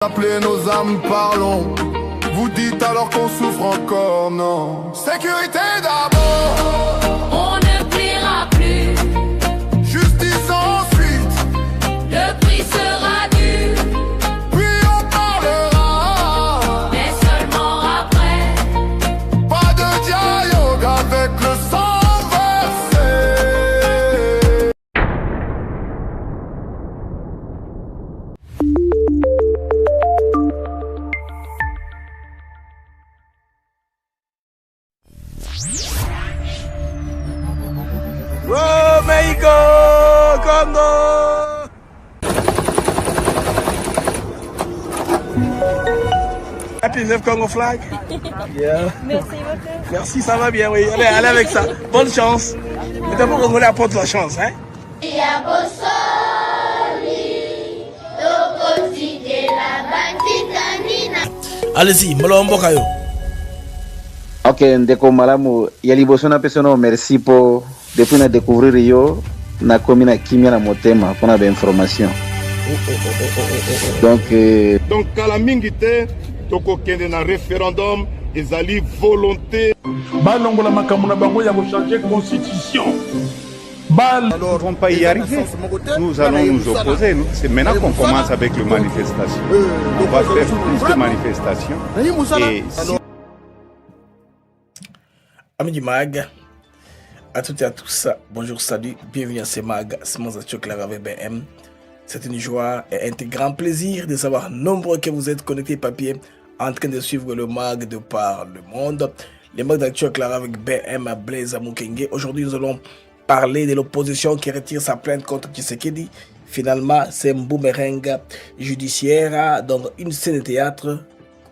Appelez nos âmes, parlons. Vous dites alors qu'on souffre encore, non. Sécurité d'abord. On ne pliera plus. Justice ensuite. Le prix sera dû. Puis on parlera. Mais seulement après. Pas de dialogue avec le sang versé. Oh, Mexico, Congo. Happy 9 Congo flag. Yeah. Merci beaucoup. Merci, ça va bien, oui. Allez, allez avec ça. Bonne chance. Mais d'abord, Congolais apporte la chance, hein. Allez-y, Molombo Kayo. Ok, ndeko malamu ya liboso na peso no merci po depuis na découvrir yo na komi na kimia na motema pona ba information. Donc kala mingi te tokokende na référendum ezali volonté balongola makambo na bango ya changer constitution. Alors, nous ne vont pas y arriver. Nous allons nous opposer. C'est maintenant qu'on commence avec les manifestations. On va faire plus de manifestations. Et si... Amis du MAG, à toutes et à tous, bonjour, salut, bienvenue à ce MAG, c'est mon Zatio Clara VBM. C'est une joie et un grand plaisir de savoir nombreux que vous êtes connectés papier en train de suivre le MAG de par le monde. Le MAG d'Actu Clara avec BM Blaise Mukenge. Aujourd'hui, nous allons parler de l'opposition qui retire sa plainte contre Tshisekedi. Finalement, c'est un boomerang judiciaire. Donc, une scène de théâtre.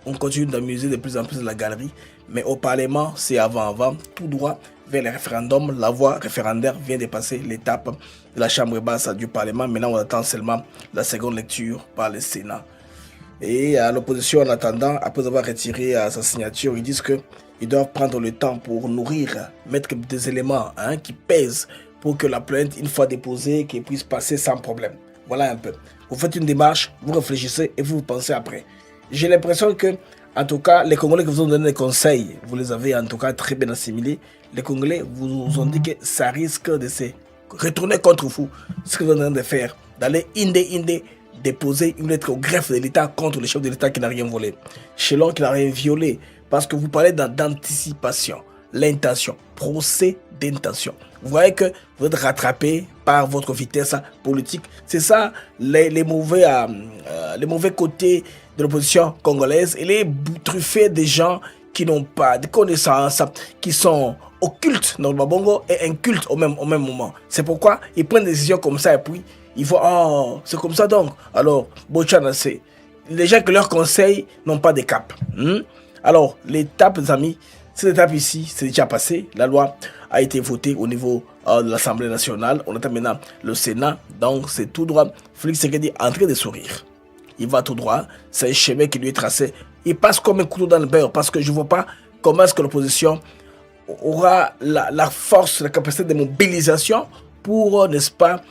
On continue d'amuser de plus en plus de la galerie. Mais au Parlement, c'est avant, tout droit vers le référendum. La voie référendaire vient de passer l'étape de la Chambre basse du Parlement. Maintenant, on attend seulement la seconde lecture par le Sénat. Et à l'opposition, en attendant, après avoir retiré sa signature, ils disent qu'ils doivent prendre le temps pour nourrir, mettre des éléments qui pèsent pour que la plainte, une fois déposée, qu'elle puisse passer sans problème. Voilà un peu. Vous faites une démarche, vous réfléchissez et vous pensez après. J'ai l'impression que, en tout cas, les Congolais qui vous ont donné des conseils, vous les avez en tout cas très bien assimilés. Les Congolais vous ont dit que ça risque de se retourner contre vous. Ce que vous êtes en train de faire, d'aller déposer une lettre au greffe de l'État contre le chef de l'État qui n'a rien volé. Chez l'homme qui n'a rien violé. Parce que vous parlez d'anticipation, l'intention, procès d'intention. Vous voyez que vous êtes rattrapé par votre vitesse politique. C'est ça les mauvais côtés de l'opposition congolaise. Elle est truffée des gens qui n'ont pas de connaissances, qui sont occultes dans le Babongo et incultes au même moment. C'est pourquoi ils prennent des décisions comme ça et puis ils voient, oh, c'est comme ça donc. Alors, Bochana, c'est les gens qui leur conseillent n'ont pas de cap. Alors, l'étape, les amis, cette étape ici, c'est déjà passé. La loi a été votée au niveau de l'Assemblée nationale. On attend maintenant le Sénat. Donc, c'est tout droit. Félix Tshisekedi est en train de sourire. Il va tout droit. C'est un chemin qui lui est tracé. Il passe comme un couteau dans le beurre parce que je ne vois pas comment est-ce que l'opposition aura la force, la capacité de mobilisation pour, n'est-ce pas,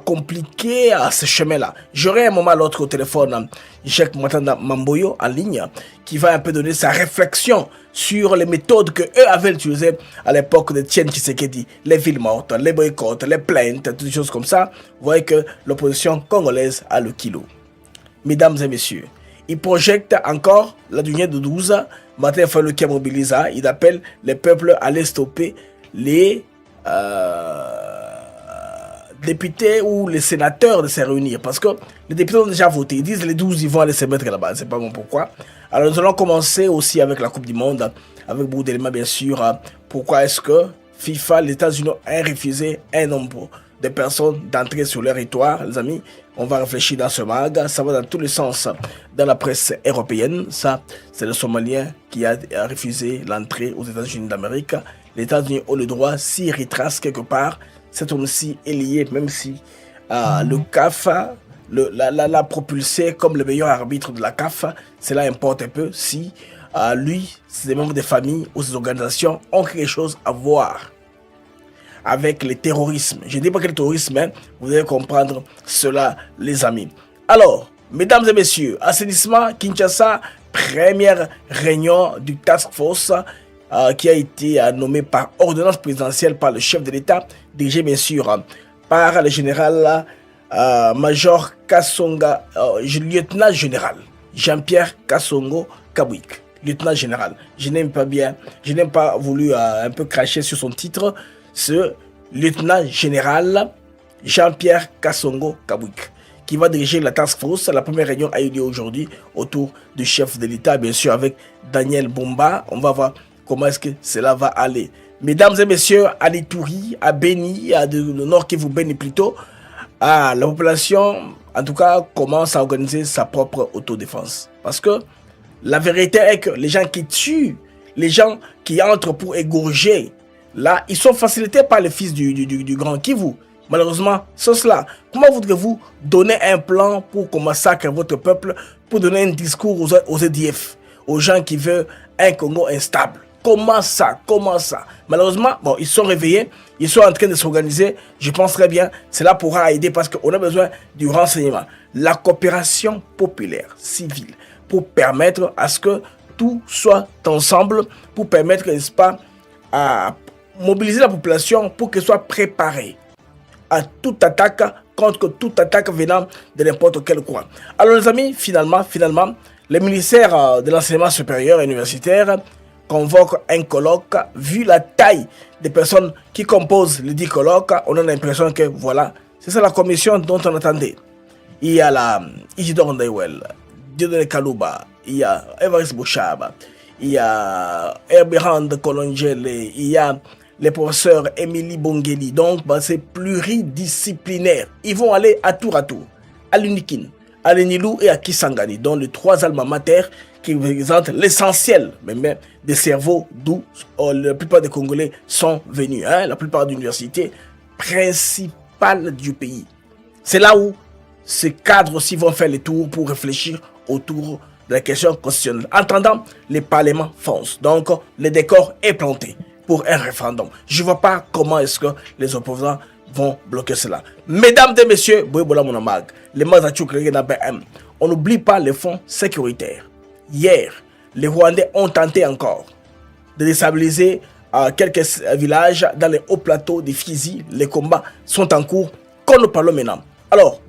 compliqué à ce chemin-là. J'aurai un moment à l'autre au téléphone Jacques Matanda Mamboyo en ligne qui va un peu donner sa réflexion sur les méthodes que eux avaient utilisées à l'époque de Tiens Tshisekedi, les villes mortes, les boycotts, les plaintes, toutes des choses comme ça. Vous voyez que l'opposition congolaise a le kilo. Mesdames et messieurs, il projette encore la durée de 12. Martin Fayulu qui a mobilisé, il appelle les peuples à aller stopper les députés ou les sénateurs de se réunir parce que les députés ont déjà voté. Ils disent les 12 ils vont aller se mettre là-bas. C'est pas bon pourquoi. Alors nous allons commencer aussi avec la Coupe du Monde, avec beaucoup d'éléments bien sûr. Pourquoi est-ce que FIFA, les États-Unis ont refusé un nombre de personnes d'entrer sur leur territoire, les amis. On va réfléchir dans ce mag. Ça va dans tous les sens dans la presse européenne. Ça, c'est le Somalien qui a refusé l'entrée aux États-Unis d'Amérique. Les États-Unis ont le droit, s'ils retracent quelque part, cet homme-ci est lié, même si le CAF l'a propulsé comme le meilleur arbitre de la CAF. Cela importe un peu si lui, ses membres de famille ou ses organisations ont quelque chose à voir avec le terrorisme. Je ne dis pas que le terrorisme, hein, vous devez comprendre cela, les amis. Alors, Mesdames et messieurs, assainissement, Kinshasa, première réunion du Task Force qui a été nommé par ordonnance présidentielle par le chef de l'État, dirigé bien sûr par le général Major Kasonga, lieutenant général Jean-Pierre Kasongo Kabouik, lieutenant général. Je n'aime pas voulu un peu cracher sur son titre, ce lieutenant général Jean-Pierre Kasongo Kabouik, qui va diriger la task force. La première réunion a eu lieu aujourd'hui autour du chef de l'État, bien sûr, avec Daniel Bomba. On va voir comment est-ce que cela va aller. Mesdames et messieurs, à Lituri, à Beni, le Nord Kivu Beni plutôt, la population, en tout cas, commence à organiser sa propre autodéfense. Parce que la vérité est que les gens qui tuent, les gens qui entrent pour égorger, là, ils sont facilités par les fils du Grand Kivu. Malheureusement, c'est cela. Comment voudrez-vous donner un plan pour qu'on massacre votre peuple, pour donner un discours aux EDF, aux gens qui veulent un Congo instable? Comment ça? Malheureusement, bon, ils sont réveillés, ils sont en train de s'organiser. Je pense très bien, cela pourra aider parce qu'on a besoin du renseignement. La coopération populaire, civile, pour permettre à ce que tout soit ensemble, pour permettre, n'est-ce pas, à mobiliser la population pour qu'elle soit préparée à toute attaque, contre toute attaque venant de n'importe quel coin. Alors les amis, finalement, le ministère de l'enseignement supérieur et universitaire convoque un colloque. Vu la taille des personnes qui composent le dit colloque, on a l'impression que voilà, c'est ça la commission dont on attendait. Il y a la Isidore Ndewel, Dieudonné Kalouba, il y a Evariste Bouchaba, il y a Herbérand Kolongele, il y a les professeurs Émilie Bongeli. Donc, c'est pluridisciplinaire. Ils vont aller à tour, à l'Unikin, à l'Enilou et à Kisangani, dont les 3 alma mater qui représentent l'essentiel même des cerveaux d'où la plupart des Congolais sont venus. La plupart des universités principales du pays. C'est là où ces cadres aussi vont faire les tours pour réfléchir autour de la question constitutionnelle. En attendant, les parlements foncent. Donc, le décor est planté pour un référendum. Je ne vois pas comment est-ce que les opposants vont bloquer cela. Mesdames et messieurs, les on n'oublie pas les fonds sécuritaires. Hier, les Rwandais ont tenté encore de déstabiliser quelques villages dans les hauts plateaux de Fizi. Les combats sont en cours, comme nous parlons maintenant. Alors,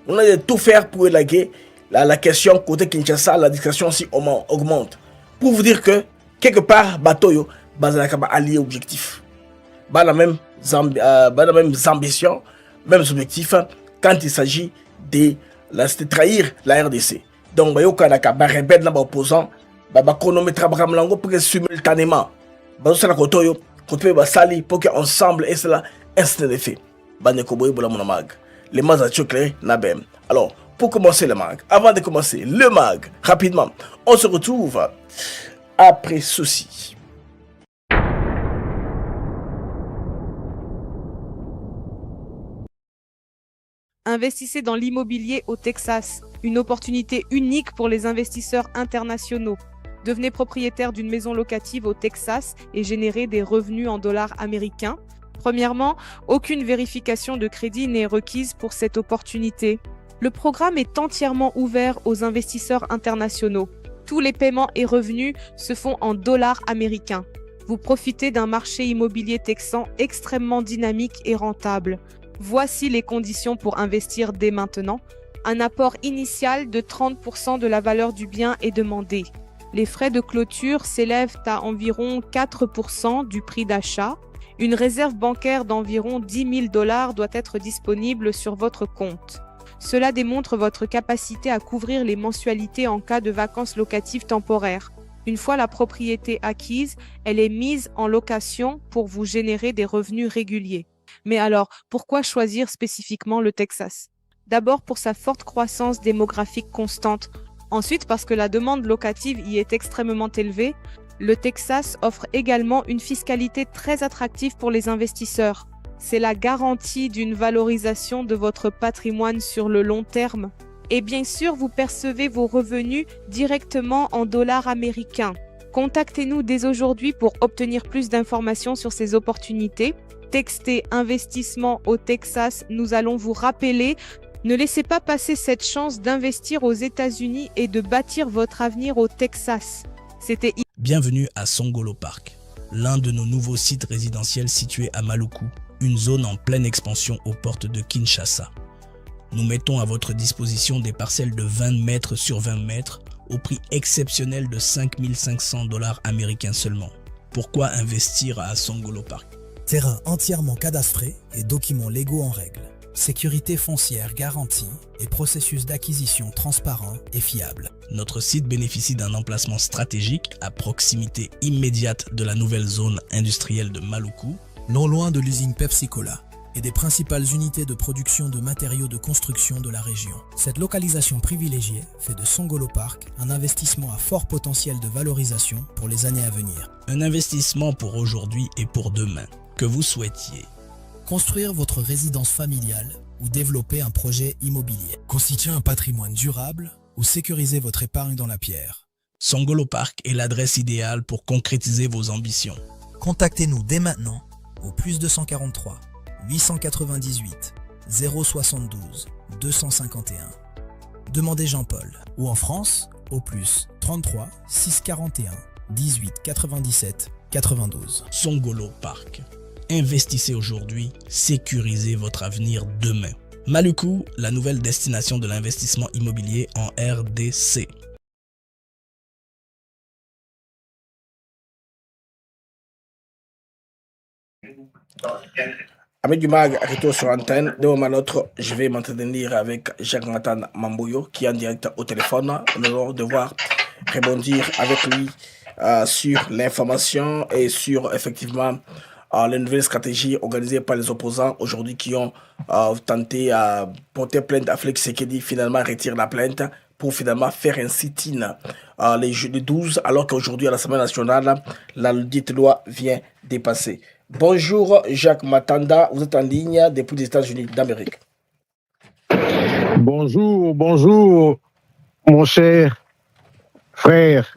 on a de tout faire pour élaguer la question côté Kinshasa. La discussion aussi augmente. Pour vous dire que, quelque part, Batoyo, Bazalakaba allié objectif. La même ambition, mêmes objectifs quand il s'agit de trahir la RDC. Donc, Bayokanaka, Barebed, na opposant, chronométre Bramlango pour que simultanément, Bazosala Kotoyo, Kotoyo Basali, pour qu'ensemble, et cela, instant de fait. Banekoboy Bolamonamag. Les Mazachokle, Nabem. Alors, pour commencer le mag, avant de commencer le mag, rapidement, on se retrouve après ceci. Investissez dans l'immobilier au Texas, une opportunité unique pour les investisseurs internationaux. Devenez propriétaire d'une maison locative au Texas et générez des revenus en dollars américains. Premièrement, aucune vérification de crédit n'est requise pour cette opportunité. Le programme est entièrement ouvert aux investisseurs internationaux. Tous les paiements et revenus se font en dollars américains. Vous profitez d'un marché immobilier texan extrêmement dynamique et rentable. Voici les conditions pour investir dès maintenant. Un apport initial de 30% de la valeur du bien est demandé. Les frais de clôture s'élèvent à environ 4% du prix d'achat. Une réserve bancaire d'environ $10 000 doit être disponible sur votre compte. Cela démontre votre capacité à couvrir les mensualités en cas de vacances locatives temporaires. Une fois la propriété acquise, elle est mise en location pour vous générer des revenus réguliers. Mais alors, pourquoi choisir spécifiquement le Texas? D'abord pour sa forte croissance démographique constante. Ensuite parce que la demande locative y est extrêmement élevée. Le Texas offre également une fiscalité très attractive pour les investisseurs. C'est la garantie d'une valorisation de votre patrimoine sur le long terme. Et bien sûr, vous percevez vos revenus directement en dollars américains. Contactez-nous dès aujourd'hui pour obtenir plus d'informations sur ces opportunités. Textez investissement au Texas, nous allons vous rappeler. Ne laissez pas passer cette chance d'investir aux États-Unis et de bâtir votre avenir au Texas. C'était Bienvenue à Songolo Park, l'un de nos nouveaux sites résidentiels situés à Maluku, une zone en pleine expansion aux portes de Kinshasa. Nous mettons à votre disposition des parcelles de 20 mètres sur 20 mètres au prix exceptionnel de 5 500 $ américains seulement. Pourquoi investir à Songolo Park? Terrain entièrement cadastré et documents légaux en règle. Sécurité foncière garantie et processus d'acquisition transparent et fiable. Notre site bénéficie d'un emplacement stratégique à proximité immédiate de la nouvelle zone industrielle de Maluku, non loin de l'usine Pepsi-Cola et des principales unités de production de matériaux de construction de la région. Cette localisation privilégiée fait de Songolo Park un investissement à fort potentiel de valorisation pour les années à venir. Un investissement pour aujourd'hui et pour demain. Que vous souhaitiez construire votre résidence familiale ou développer un projet immobilier, constituer un patrimoine durable ou sécuriser votre épargne dans la pierre. Songolo Park est l'adresse idéale pour concrétiser vos ambitions. Contactez-nous dès maintenant au plus 243 898 072 251. Demandez Jean-Paul ou en France au plus 33 641 18 97 92. Songolo Park. Investissez aujourd'hui, sécurisez votre avenir demain. Maluku, la nouvelle destination de l'investissement immobilier en RDC. Amis du MAG, retour sur antenne. De moment à l'autre, je vais m'entretenir avec Jacques-Nathan Mamboyo qui est en direct au téléphone. Nous allons devoir rebondir avec lui sur l'information et sur effectivement les nouvelles stratégies organisées par les opposants aujourd'hui qui ont tenté à porter plainte à Félix Tshisekedi, finalement retire la plainte pour finalement faire un sit-in les 12, alors qu'aujourd'hui à l'Assemblée nationale, la dite loi vient dépasser. Bonjour Jacques Matanda, vous êtes en ligne depuis les États-Unis d'Amérique. Bonjour mon cher frère,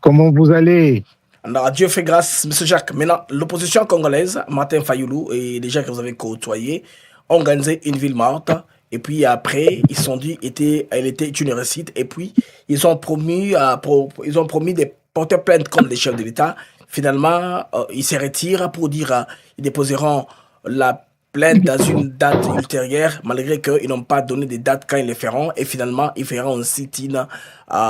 comment vous allez? Alors, Dieu fait grâce, M. Jacques. Maintenant, l'opposition congolaise, Martin Fayoulou et les gens que vous avez côtoyés, ont organisé une ville morte. Et puis après, ils se sont dit elle était une réussite. Et puis, ils ont promis de porter plainte contre les chefs de l'État. Finalement, ils se retirent pour dire ils déposeront la plainte dans une date ultérieure, malgré qu'ils n'ont pas donné de date quand ils le feront. Et finalement, ils feront un sit-in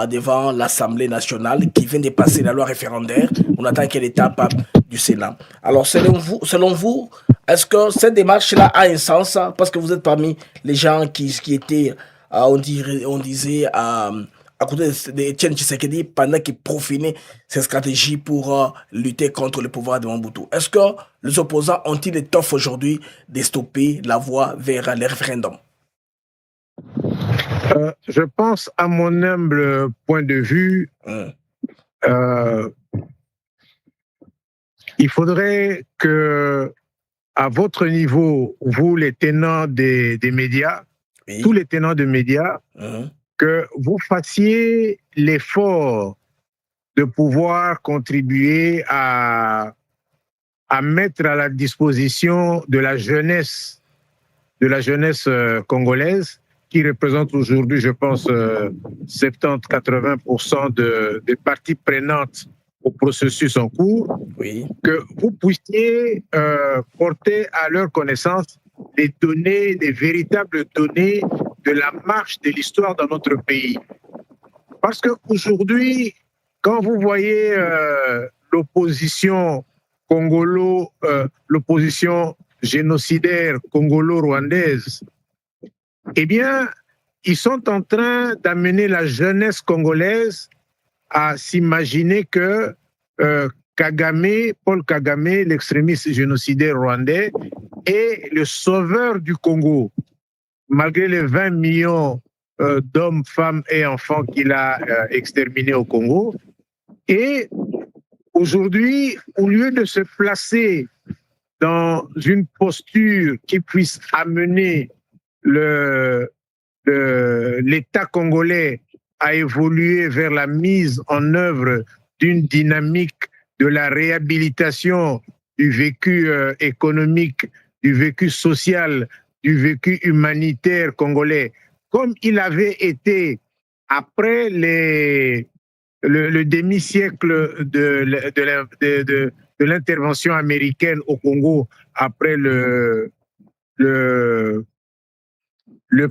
devant l'Assemblée nationale qui vient de passer la loi référendaire. On attend quelle étape du Sénat. Alors, selon vous, est-ce que cette démarche-là a un sens? Parce que vous êtes parmi les gens qui étaient, on disait, à côté d'Etienne Tshisekedi pendant qu'il profinait ses stratégies pour lutter contre le pouvoir de Mobutu. Est-ce que les opposants ont-ils l'étoffe aujourd'hui de stopper la voie vers les référendums? Je pense, à mon humble point de vue, il faudrait que, à votre niveau, vous les tenants des médias, oui, tous les tenants de médias, que vous fassiez l'effort de pouvoir contribuer à mettre à la disposition de la jeunesse congolaise, qui représente aujourd'hui, je pense, 70-80% des parties prenantes au processus en cours, oui, que vous puissiez porter à leur connaissance des données, des véritables données de la marche de l'histoire dans notre pays. Parce qu'aujourd'hui, quand vous voyez l'opposition l'opposition génocidaire congolo-rwandaise, eh bien, ils sont en train d'amener la jeunesse congolaise à s'imaginer que Paul Kagame, l'extrémiste génocidaire rwandais, est le sauveur du Congo, malgré les 20 millions d'hommes, femmes et enfants qu'il a exterminés au Congo. Et aujourd'hui, au lieu de se placer dans une posture qui puisse amener l'État congolais à évoluer vers la mise en œuvre d'une dynamique de la réhabilitation du vécu économique, du vécu social du vécu humanitaire congolais, comme il avait été après le demi-siècle de l'intervention américaine au Congo, après le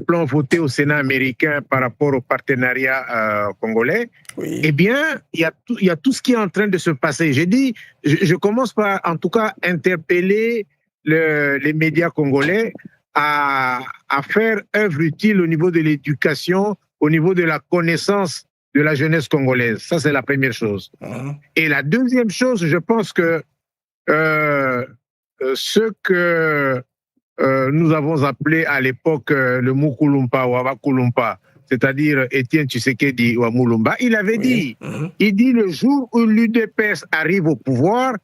plan voté au Sénat américain par rapport au partenariat congolais, Oui. eh bien, il y a tout ce qui est en train de se passer. J'ai dit, je commence par, en tout cas, interpeller les médias congolais à faire œuvre utile au niveau de l'éducation, au niveau de la connaissance de la jeunesse congolaise. Ça, c'est la première chose. Et la deuxième chose, je pense que ce que nous avons appelé à l'époque le Mukulumpa ou Abakulumpa, c'est-à-dire Étienne Tshisekedi ou Mulumba, il avait dit, il dit le jour où l'UDPS arrive au pouvoir,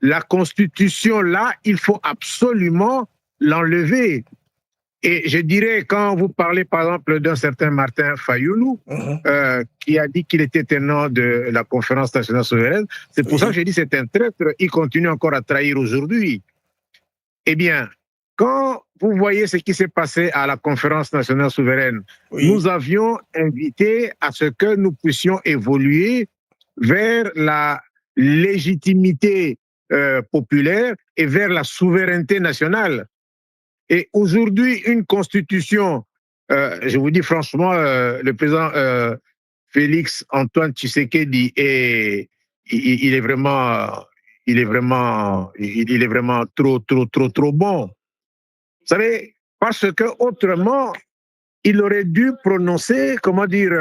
la constitution là, il faut absolument l'enlever. Et je dirais, quand vous parlez par exemple d'un certain Martin Fayoulou, qui a dit qu'il était tenant de la conférence nationale souveraine, c'est pour ça que j'ai dit c'est un traître, il continue encore à trahir aujourd'hui. Eh bien, quand vous voyez ce qui s'est passé à la conférence nationale souveraine, nous avions invité à ce que nous puissions évoluer vers la légitimité populaire et vers la souveraineté nationale. Et aujourd'hui, une constitution, je vous dis franchement, le président Félix Antoine Tshisekedi il est vraiment trop bon. Vous savez, parce que autrement, il aurait dû prononcer, comment dire,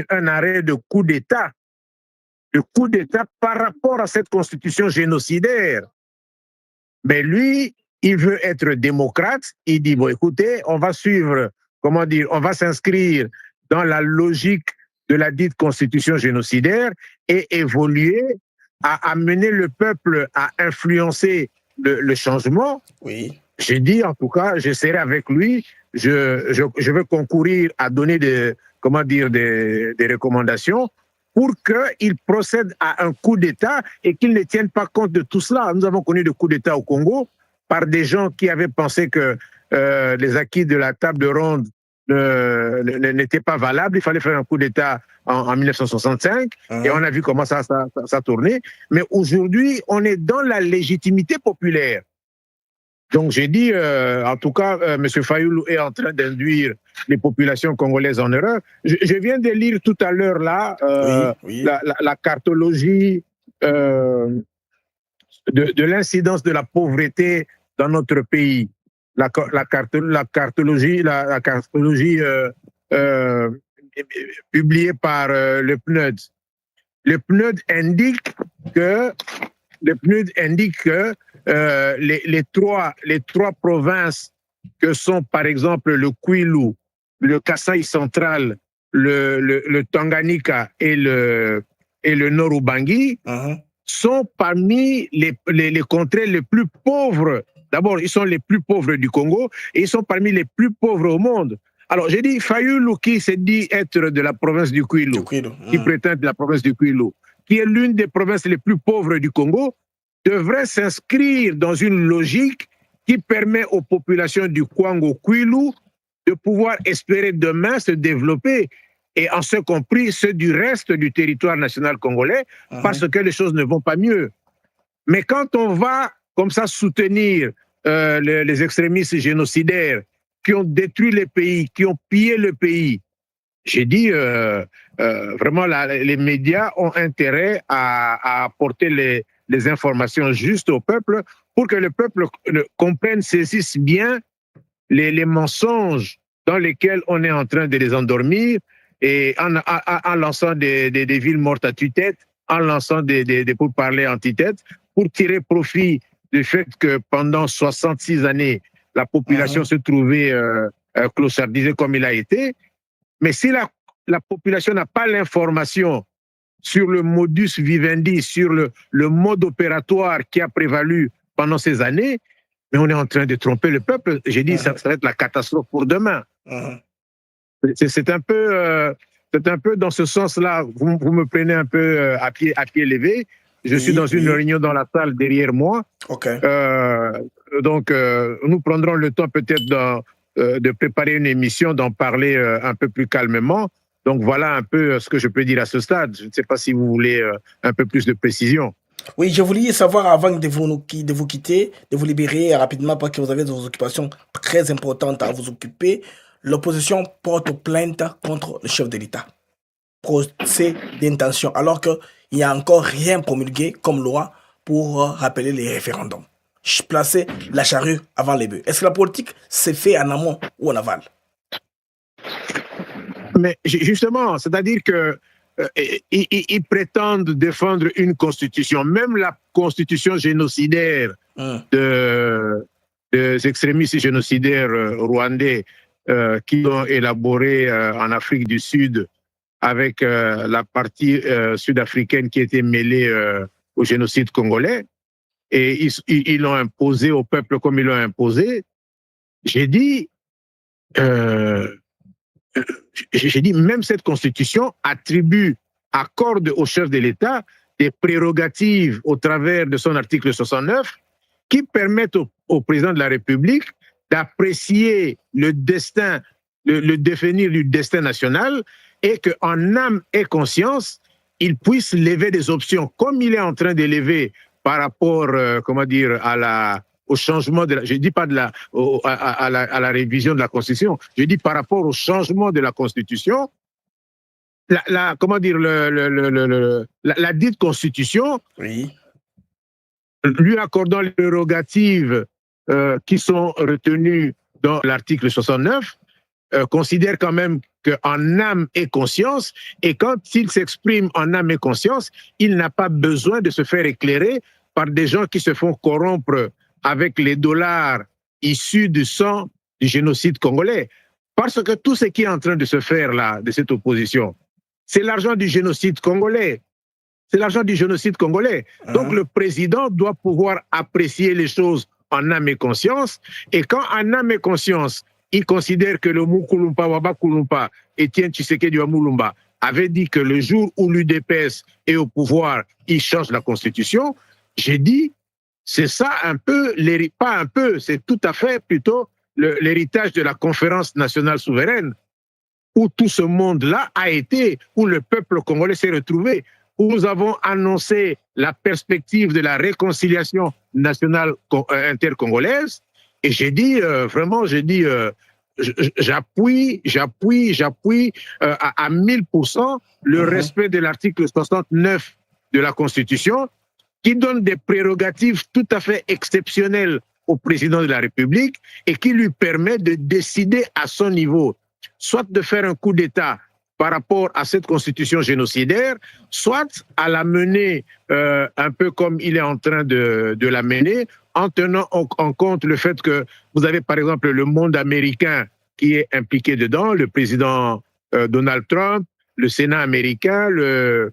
un arrêt de coup d'État par rapport à cette constitution génocidaire. Mais lui, il veut être démocrate. Il dit, bon, écoutez, on va suivre, comment dire, on va s'inscrire dans la logique de la dite constitution génocidaire et évoluer à amener le peuple à influencer le changement. Oui. J'ai dit, en tout cas, je serai avec lui. Je veux concourir à donner des recommandations pour qu'il procède à un coup d'État et qu'il ne tienne pas compte de tout cela. Nous avons connu des coups d'État au Congo par des gens qui avaient pensé que les acquis de la table ronde n'étaient pas valables. Il fallait faire un coup d'État en 1965 et on a vu comment ça tournait. Mais aujourd'hui, on est dans la légitimité populaire. Donc j'ai dit, en tout cas, M. Fayoulou est en train d'induire les populations congolaises en erreur. Je viens de lire tout à l'heure là la cartologie de l'incidence de la pauvreté dans notre pays. La cartologie publiée par le PNUD. Le PNUD indique que les trois provinces que sont par exemple le Kwilu, le Kasaï central, le Tanganyika et le Nord Ubangi sont parmi les contrées les plus pauvres. D'abord, ils sont les plus pauvres du Congo et ils sont parmi les plus pauvres au monde. Alors, j'ai dit, Fayoulou qui s'est dit être de la province du Kwilu, qui prétend de la province du Kwilu, qui est l'une des provinces les plus pauvres du Congo, devrait s'inscrire dans une logique qui permet aux populations du Kwango-Kwilu de pouvoir espérer demain se développer, et en ce compris ceux du reste du territoire national congolais, parce que les choses ne vont pas mieux. Mais quand on va comme ça soutenir les extrémistes génocidaires qui ont détruit le pays, qui ont pillé le pays, j'ai dit vraiment les médias ont intérêt à apporter les informations justes au peuple pour que le peuple comprenne, saisisse bien les mensonges dans lesquels on est en train de les endormir et en lançant des villes mortes à tue-tête, en lançant des pourparlers anti-tête pour tirer profit du fait que pendant 66 années, la population se trouvait clochardisée comme il a été. Mais si la population n'a pas l'information sur le modus vivendi, sur le mode opératoire qui a prévalu pendant ces années, mais on est en train de tromper le peuple. J'ai dit, ça va être la catastrophe pour demain. C'est un peu dans ce sens-là, vous me prenez un peu à pied levé, Je suis dans une réunion dans la salle derrière moi. Donc, nous prendrons le temps peut-être de préparer une émission, d'en parler un peu plus calmement. Donc, voilà un peu ce que je peux dire à ce stade. Je ne sais pas si vous voulez un peu plus de précision. Oui, je voulais savoir avant de vous quitter, de vous libérer rapidement parce que vous avez des occupations très importantes à vous occuper. L'opposition porte plainte contre le chef de l'État. Procès d'intention, alors qu'il n'y a encore rien promulgué comme loi pour rappeler les référendums. Placer la charrue avant les bœufs. Est-ce que la politique s'est fait en amont ou en aval? Mais justement, c'est-à-dire que ils prétendent défendre une constitution, même la constitution génocidaire des extrémistes génocidaires rwandais qui ont élaboré en Afrique du Sud avec la partie sud-africaine qui était mêlée au génocide congolais, et ils l'ont imposé au peuple comme ils l'ont imposé. J'ai dit, même cette constitution accorde au chef de l'État des prérogatives au travers de son article 69 qui permettent au président de la République d'apprécier le destin, le définir du destin national, et qu'en âme et conscience, il puisse lever des options comme il est en train de lever par rapport, au changement de je dis pas à la révision de la Constitution, je dis par rapport au changement de la Constitution, la dite Constitution, lui accordant les prérogatives qui sont retenues dans l'article 69, considère quand même qu'en âme et conscience, et quand il s'exprime en âme et conscience, il n'a pas besoin de se faire éclairer par des gens qui se font corrompre avec les dollars issus du sang du génocide congolais. Parce que tout ce qui est en train de se faire là, de cette opposition, c'est l'argent du génocide congolais. C'est l'argent du génocide congolais. Donc le président doit pouvoir apprécier les choses en âme et conscience. Et quand en âme et conscience, il considère que le Moukoulumpa, Wabakoulumpa, Étienne Tshisekedi Wamulumba, avait dit que le jour où l'UDPS est au pouvoir, il change la Constitution, j'ai dit, c'est ça un peu, pas un peu, c'est tout à fait plutôt l'héritage de la conférence nationale souveraine, où tout ce monde-là a été, où le peuple congolais s'est retrouvé, où nous avons annoncé la perspective de la réconciliation nationale intercongolaise. Et j'ai dit, vraiment, j'appuie à 1000% le respect de l'article 69 de la Constitution, qui donne des prérogatives tout à fait exceptionnelles au président de la République et qui lui permet de décider à son niveau, soit de faire un coup d'État par rapport à cette constitution génocidaire, soit à la mener un peu comme il est en train de la mener, en tenant en compte le fait que vous avez par exemple le monde américain qui est impliqué dedans, le président Donald Trump, le Sénat américain, le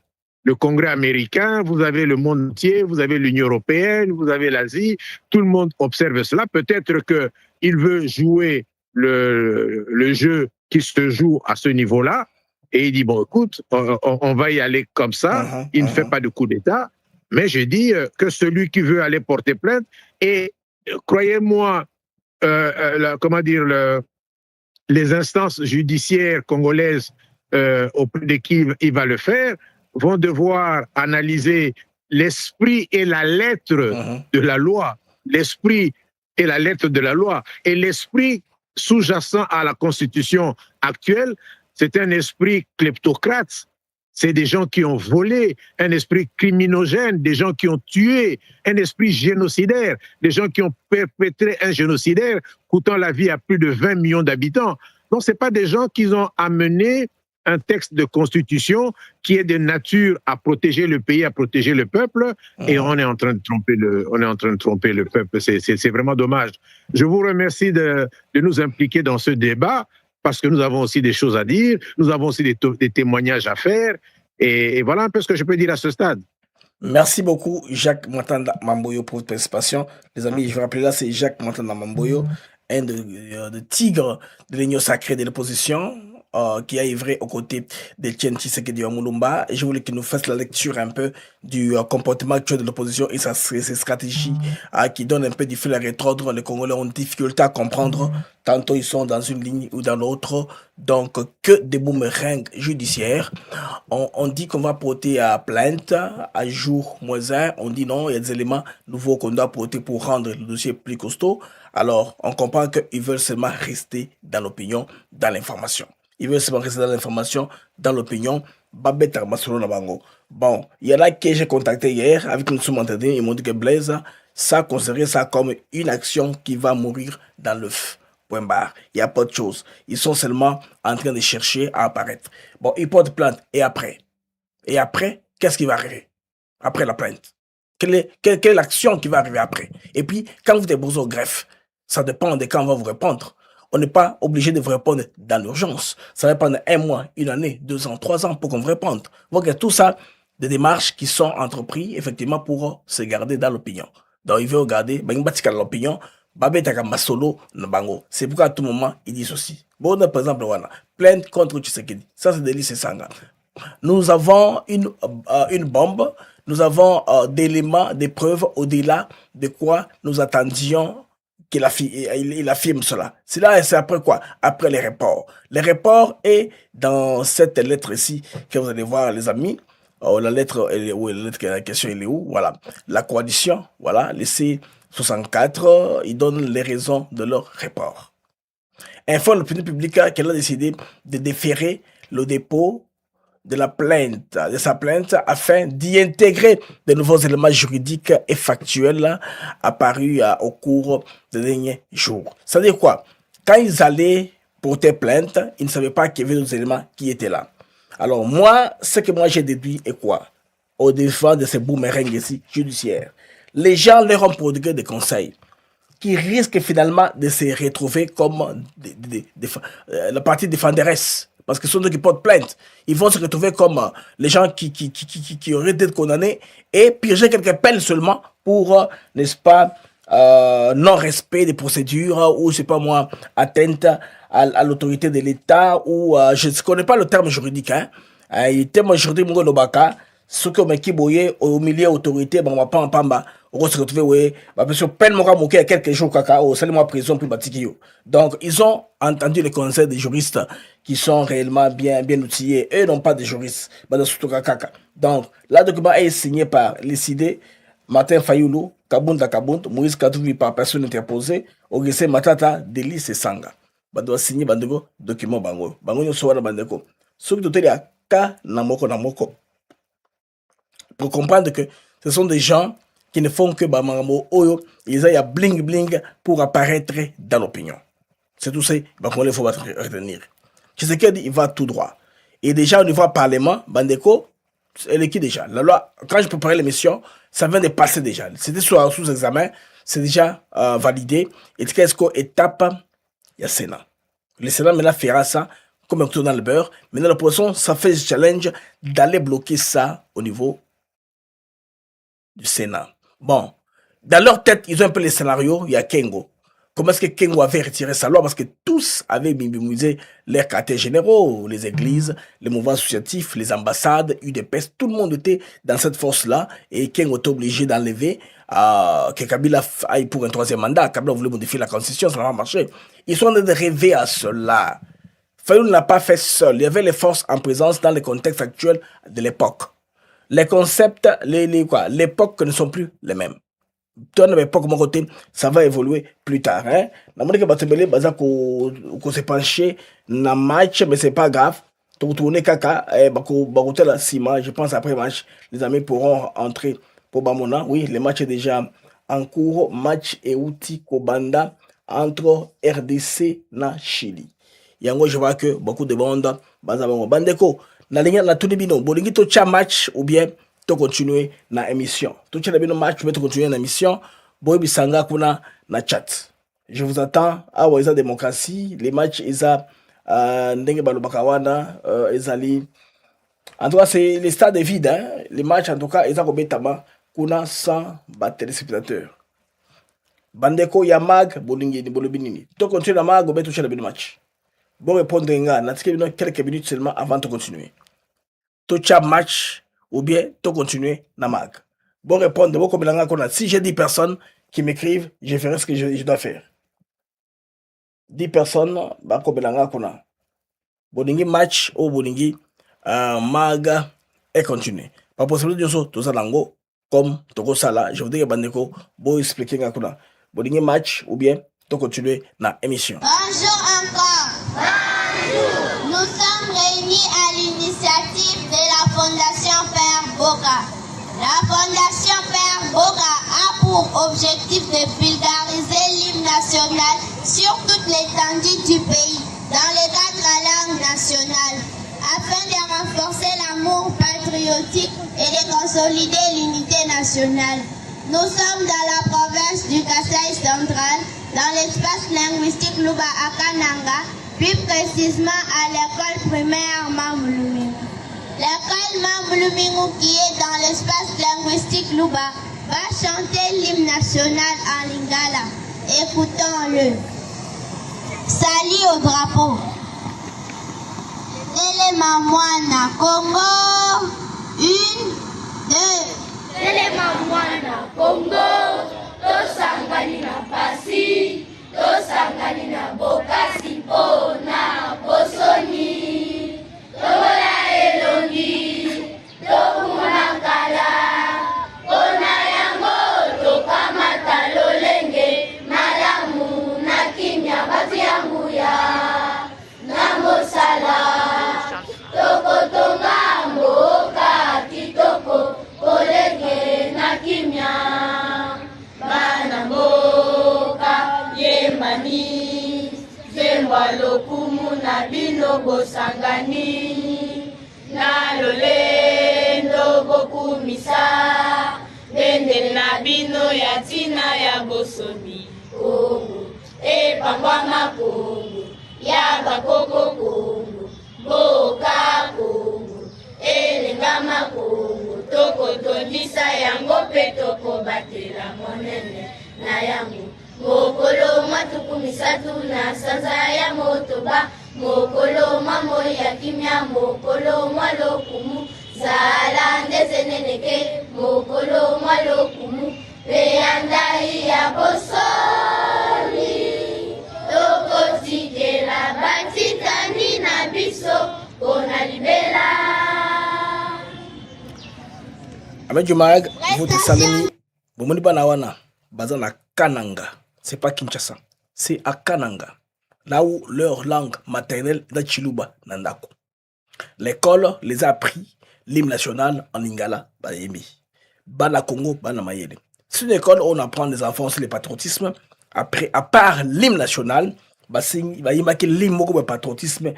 Congrès américain, vous avez le monde entier, vous avez l'Union européenne, vous avez l'Asie, tout le monde observe cela. Peut-être qu'il veut jouer le jeu qui se joue à ce niveau-là, et il dit, bon, écoute, on va y aller comme ça, il ne fait pas de coup d'État, mais je dis que celui qui veut aller porter plainte, et croyez-moi, les instances judiciaires congolaises auprès de qui il va le faire, vont devoir analyser l'esprit et la lettre de la loi, l'esprit et la lettre de la loi, et l'esprit sous-jacent à la Constitution actuelle, c'est un esprit kleptocrate. C'est des gens qui ont volé, un esprit criminogène, des gens qui ont tué, un esprit génocidaire, des gens qui ont perpétré un génocidaire coûtant la vie à plus de 20 millions d'habitants. Donc, ce n'est pas des gens qui ont amené un texte de constitution qui est de nature à protéger le pays, à protéger le peuple, et on est en train de tromper le peuple. C'est vraiment dommage. Je vous remercie de nous impliquer dans ce débat, parce que nous avons aussi des choses à dire, nous avons aussi des témoignages à faire, et voilà un peu ce que je peux dire à ce stade. Merci beaucoup, Jacques Matanda Mamboyo, pour votre participation. Les amis, je vais rappeler là, c'est Jacques Matanda Mamboyo, un de tigre de l'Union sacrée de l'opposition, qui a œuvré aux côtés de Etienne Tshisekedi Mulumba. Je voulais qu'il nous fasse la lecture un peu du comportement actuel de l'opposition et ses stratégies qui donnent un peu du fil à retordre. Les Congolais ont difficulté à comprendre. Tantôt ils sont dans une ligne ou dans l'autre. Donc que des boomerangs judiciaires. On dit qu'on va porter à plainte à jour -1. On dit non, il y a des éléments nouveaux qu'on doit porter pour rendre le dossier plus costaud. Alors on comprend qu'ils veulent seulement rester dans l'opinion, dans l'information. Ils veulent seulement rester dans l'information, dans l'opinion. Bon, il y en a que j'ai contacté hier, avec nous sommes entendus, ils m'ont dit que Blaise, ça considérait ça comme une action qui va mourir dans l'œuf. Point barre. Il n'y a pas de chose. Ils sont seulement en train de chercher à apparaître. Bon, ils portent plainte. Et après? Et après, qu'est-ce qui va arriver? Après la plainte. Quelle est l'action qui va arriver après? Et puis, quand vous déposez au greffe, ça dépend de quand on va vous répondre. On n'est pas obligé de vous répondre dans l'urgence. Ça va prendre 1 mois, 1 année, 2 ans, 3 ans pour qu'on vous réponde. Donc, il y a tout ça, des démarches qui sont entreprises, effectivement, pour se garder dans l'opinion. Donc, il veut regarder, l'opinion, c'est pourquoi à tout moment, ils disent aussi. Bon, par exemple, voilà, plainte contre Tshisekedi. Ça, c'est délit, c'est Sanga. Nous avons une bombe, nous avons des éléments, des preuves au-delà de quoi nous attendions qu'il affirme cela. C'est après quoi? Après les reports. Les reports est dans cette lettre-ci que vous allez voir, les amis. La lettre, elle est où? La question, elle est où? Voilà. La coalition, voilà, les C64, ils donnent les raisons de leur report. Informe l'opinion publique qu'elle a décidé de déférer le dépôt de sa plainte afin d'y intégrer de nouveaux éléments juridiques et factuels apparus au cours des derniers jours. C'est-à-dire quoi? Quand ils allaient porter plainte, ils ne savaient pas qu'il y avait d'autres éléments qui étaient là. Alors moi, ce que moi j'ai déduit est quoi? Au défense de ces boomerangs ici, judiciaires. Les gens leur ont prodigué des conseils qui risquent finalement de se retrouver comme la partie défenderesse. Parce que ce sont ceux qui portent plainte. Ils vont se retrouver comme les gens qui auraient été condamnés et purger quelques peines seulement pour, n'est-ce pas, non-respect des procédures ou, je sais pas moi, atteinte à l'autorité de l'État ou, je ne connais pas le terme juridique, hein. Le terme juridique, ceux qui ont été au milieu de l'autorité, on va pas on va se retrouver, parce que peine m'a moqué il y a quelques jours, au salement prison pour Batikio. Donc, ils ont entendu les conseils des juristes qui sont réellement bien outillés. Eux n'ont pas de juristes. Donc, le document est signé par les CID, Martin Fayoulou, Kabunda Kabund, Moïse Katouvi par personne interposée, Ogese Matata, Delis et Sanga. Ils doivent signer le document. Bango soit bandeko. Ceux qui ont ka namoko. Pour comprendre que ce sont des gens qui ne font que Bamamo Oyo, ils aillent à bling bling pour apparaître dans l'opinion. C'est tout ça qu'il faut retenir. Tshisekedi, il va tout droit. Et déjà au niveau du Parlement, Bandeko, elle est qui déjà? La loi, quand je préparais l'émission, ça vient de passer déjà. C'était sous examen, c'est déjà validé. Et qu'est-ce qu'on étape? Il y a Sénat. Le Sénat maintenant fera ça comme un couteau dans le beurre. Maintenant l'opposition, ça fait ce challenge d'aller bloquer ça au niveau du Sénat. Bon, dans leur tête, ils ont un peu les scénarios, il y a Kengo. Comment est-ce que Kengo avait retiré sa loi? Parce que tous avaient minimisé leurs quartiers généraux, les églises, les mouvements associatifs, les ambassades, UDPS, tout le monde était dans cette force-là et Kengo était obligé d'enlever que Kabila aille pour un 3e mandat. Kabila voulait modifier la constitution, ça n'a pas marché. Ils sont en train de rêver à cela. Fayoulou ne l'a pas fait seul. Il y avait les forces en présence dans le contexte actuel de l'époque. Les concepts, l'époque ne sont plus les mêmes. Toi, l'époque, mon côté, ça va évoluer plus tard. Hein? La monnaie que Batebele, qu'on s'est penché dans le match, mais c'est pas grave. Tourner caca, la ciment, je pense après match, les amis pourront entrer pour Bamona. Oui, le match est déjà en cours. Match et outil Kobanda entre RDC et Chili. Yango, je vois que beaucoup de monde, Bandeko. Na ligne la tout bino bolingi to cha match ou bien to continuer na émission to cha bino match ou bien to continuer na émission boy bisanga kuna na chat. Je vous attends à Waisa démocratie les matchs isa ndenge balobaka wana ezali en tout cas c'est les stades vides hein les matchs en tout cas isa kobetama kuna 100 téléspectateurs bandeko ya mag bolingi ni bolobinini to continuer na mag ou bien to cha bino match Bon répondre quelques minutes seulement avant de continuer. Tu as match ou bien tu continuer na mag. Bon répondre si j'ai 10 personnes qui m'écrivent, je ferai ce que je dois faire. 10 personnes ba ko belanga kuna. Boningi match ou boningi mag et continuer. Pas possible de ça tout ça lango comme toko sala, je voudrais bandeko bo expliquer ngakuna. Boningi match ou bien tu continuer na émission. Bonjour encore. Bonjour. Nous sommes réunis à l'initiative de la Fondation Père Boka. La Fondation Père Boka a pour objectif de vulgariser l'hymne national sur toute l'étendue du pays, dans les 4 langues nationales, afin de renforcer l'amour patriotique et de consolider l'unité nationale. Nous sommes dans la province du Kasaï central, dans l'espace linguistique Luba à Kananga, plus précisément à l'école primaire Mamulumingu. L'école Mamulumingu, qui est dans l'espace linguistique Luba, va chanter l'hymne national en lingala. Écoutons-le. Salut au drapeau. Telema mwana Congo. 1, 2. Telema mwana Congo. Tosangani na pasi. Tosangani na bokasi pona bosoni. Tola elongi. Tokumana kala. Pona yango tokamata lolenge. Malamu na kimya batu yangu ya. Namosala. Tokotonga mboka kitoko. Kolege na kimya. Bana mboka yembani. Zemba lokumu na bino bosangani. Na lolendo bokumisa. Bende na bino ya tina ya bosoni. Kongo, epangwama Kongo. Yaba koko Kongo. Boka Kongo. Elengama Kongo. Toko tondisa yango pe toko batela monene na yango. Mokolo matuku misatu na sanza ya motoba. Mokolo mamo ya kimya. Mokolo mwalo kumu. Zala ndeze neneke. Mokolo mwalo kumu. Peandai ya bosoni. Toko tikela batitani na biso. Kona libela. Avec Jumag, votre salami, Bomoni Banawana, basé à Kananga. C'est pas Kinshasa, c'est à Kananga. Là où leur langue maternelle est Chiluba, Nandako. L'école les a appris l'hymne national en lingala, Bayemi. Bana Congo, Bana Mayele. C'est une école où on apprend les enfants sur le patriotisme. Après, à part l'hymne national, il va y marquer l'hymne de patriotisme,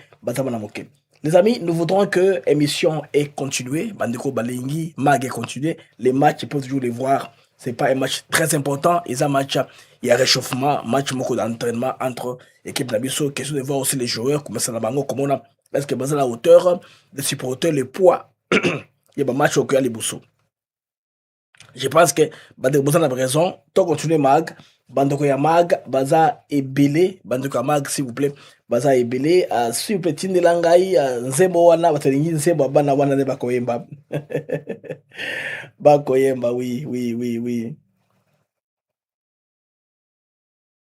Les amis, nous voudrons que l'émission ait continué. Bandeko Balengi, Mag ait continué. Les matchs, il faut toujours les voir. C'est pas un match très important. Il y a un match, il y a réchauffement, match d'entraînement entre équipes d'Abisso. Question de voir aussi les joueurs, comment ça va, comment on a, est-ce que basé à la hauteur, les supporters, le poids. Il y a un match au cœur les Bousso. Je pense que Bandeko Bosan a raison. Tant continuer Mag. Bandeko ya Mag, Baza et Belé. Bandeko ya Mag, s'il vous plaît. Baza et Belé. S'il vous plaît, Tinde Langai, Nzembo Wana, Batalingi, Nzembo Bana Wana de Bakoyemba. Bakoyemba, oui, oui, oui, oui.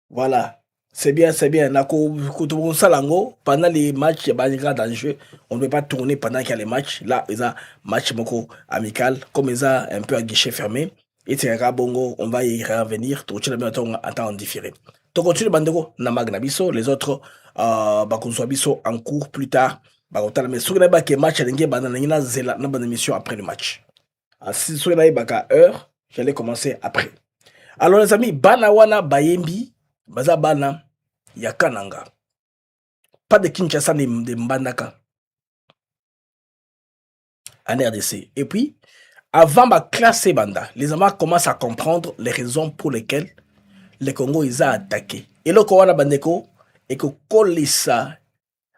Voilà. C'est bien, c'est bien. Pendant les matchs, il y a dans le jeu. On ne peut pas tourner pendant qu'il y a les matchs. Là, il y a un match amical, comme il y a un peu à guichet fermé. Et c'est un bongo, on va y revenir. Tu vas en temps différé. Tu continues, Bandego, Namag Nabiso. Les autres, Bakonsoabiso en cours plus tard. Mais si vous avez un match, vous avez une émission après le match. Si vous avez une heure, j'allais commencer après. Alors, les amis, Banawana Bayembi, Baza Bana. Ya Kananga. Pas de Kinshasa de Mbandaka. En RDC. Et puis, avant ma classe Banda, les Amars commencent à comprendre les raisons pour lesquelles le Congo ils a attaqué. Et le Kowana Bandeko, et que Kolissa,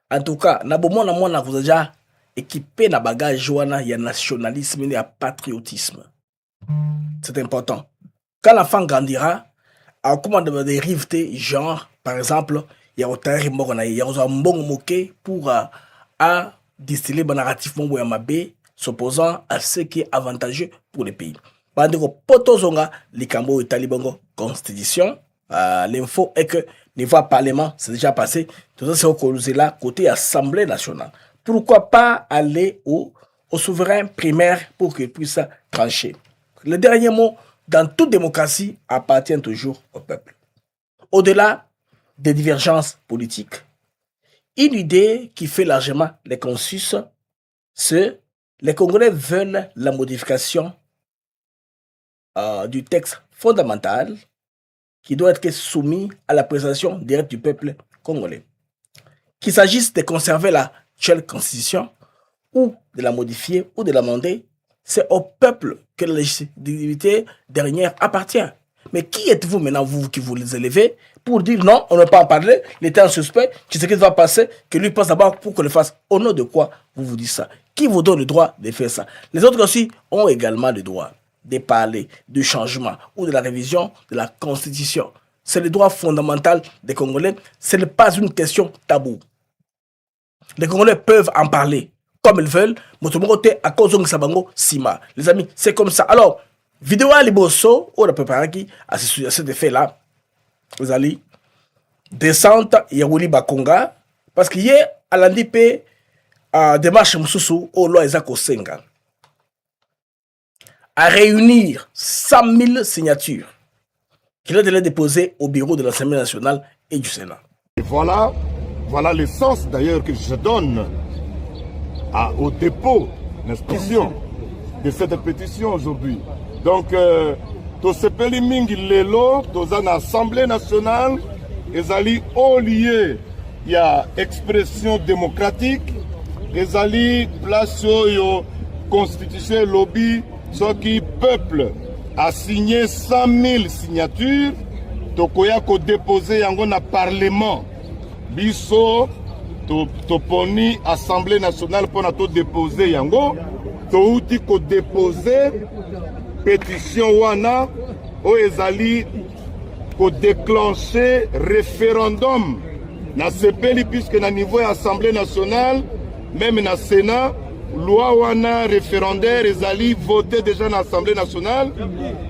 en tout cas, Nabomona Mona vous a déjà équipé na bagage Joana, il y a nationalisme, il y a patriotisme. C'est important. Quand l'enfant grandira, à comment de dériver genre, par exemple, il y a autant de morts, il y a un bon moqué pour à distiller le narratif s'opposant à ce qui est avantageux pour le pays. Pendant que potozonga likambo et talibongo constitution, l'info est que niveau parlement c'est déjà passé. Tout ça c'est là côté Assemblée nationale. Pourquoi pas aller au souverain primaire pour qu'il puisse trancher. Le dernier mot dans toute démocratie appartient toujours au peuple. Au-delà des divergences politiques, une idée qui fait largement les consensus, c'est les Congolais veulent la modification du texte fondamental qui doit être soumis à la présentation directe du peuple congolais. Qu'il s'agisse de conserver la actuelle constitution ou de la modifier ou de l'amender, c'est au peuple que la légitimité dernière appartient. Mais qui êtes-vous maintenant, vous qui vous les élevez, pour dire non, on ne peut pas en parler, l'État est suspect, tu sais qu'il va passer, que lui passe d'abord pour qu'on le fasse. Au nom de quoi vous dites ça? Qui vous donne le droit de faire ça? Les autres aussi ont également le droit de parler du changement ou de la révision de la Constitution. C'est le droit fondamental des Congolais. Ce n'est pas une question taboue. Les Congolais peuvent en parler comme ils veulent. À cause de Sabango, Sima. Les amis, c'est comme ça. Alors, vidéo à Liboso, on a préparé qui à cet effet-là. Vous allez descendre Yaouli Bakonga. Parce qu'il y a à l'andipé démarche Moussoussou au loi Isaac Osenga à réunir 100 000 signatures qu'il a déjà déposées au bureau de l'Assemblée nationale et du Sénat. Et voilà le sens d'ailleurs que je donne au dépôt, l'inscription de cette pétition aujourd'hui. Donc, to sepeli mingi lelo, toza na Assemblée nationale, ezali au lieu, il y a expression démocratique, ezali place yo constitution lobby, ce qui peuple a signé 100 000 signatures, tokoya ko déposer yango na parlement, biso to poni Assemblée nationale pour to déposer yango, to outi ko déposer pétition wana o ezali ko déclencher référendum na sepeli puisque na niveau ya Assemblée nationale même na Sénat loi wana référendaire ezali voté déjà na Assemblée nationale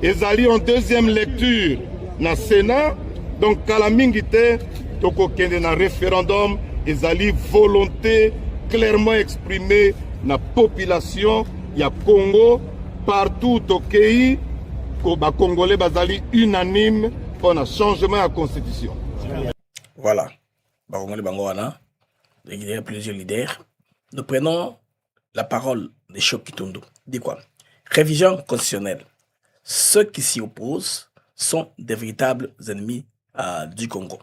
ezali en deuxième lecture na Sénat donc kala mingi te toko kende na référendum ezali volonté clairement exprimée na population ya Congo partout au pays, les Congolais bazali unanime pour un changement à la constitution. Voilà. Il y a plusieurs leaders. Nous prenons la parole de Choc Kitondo. Dit quoi? Révision constitutionnelle. Ceux qui s'y opposent sont des véritables ennemis du Congo.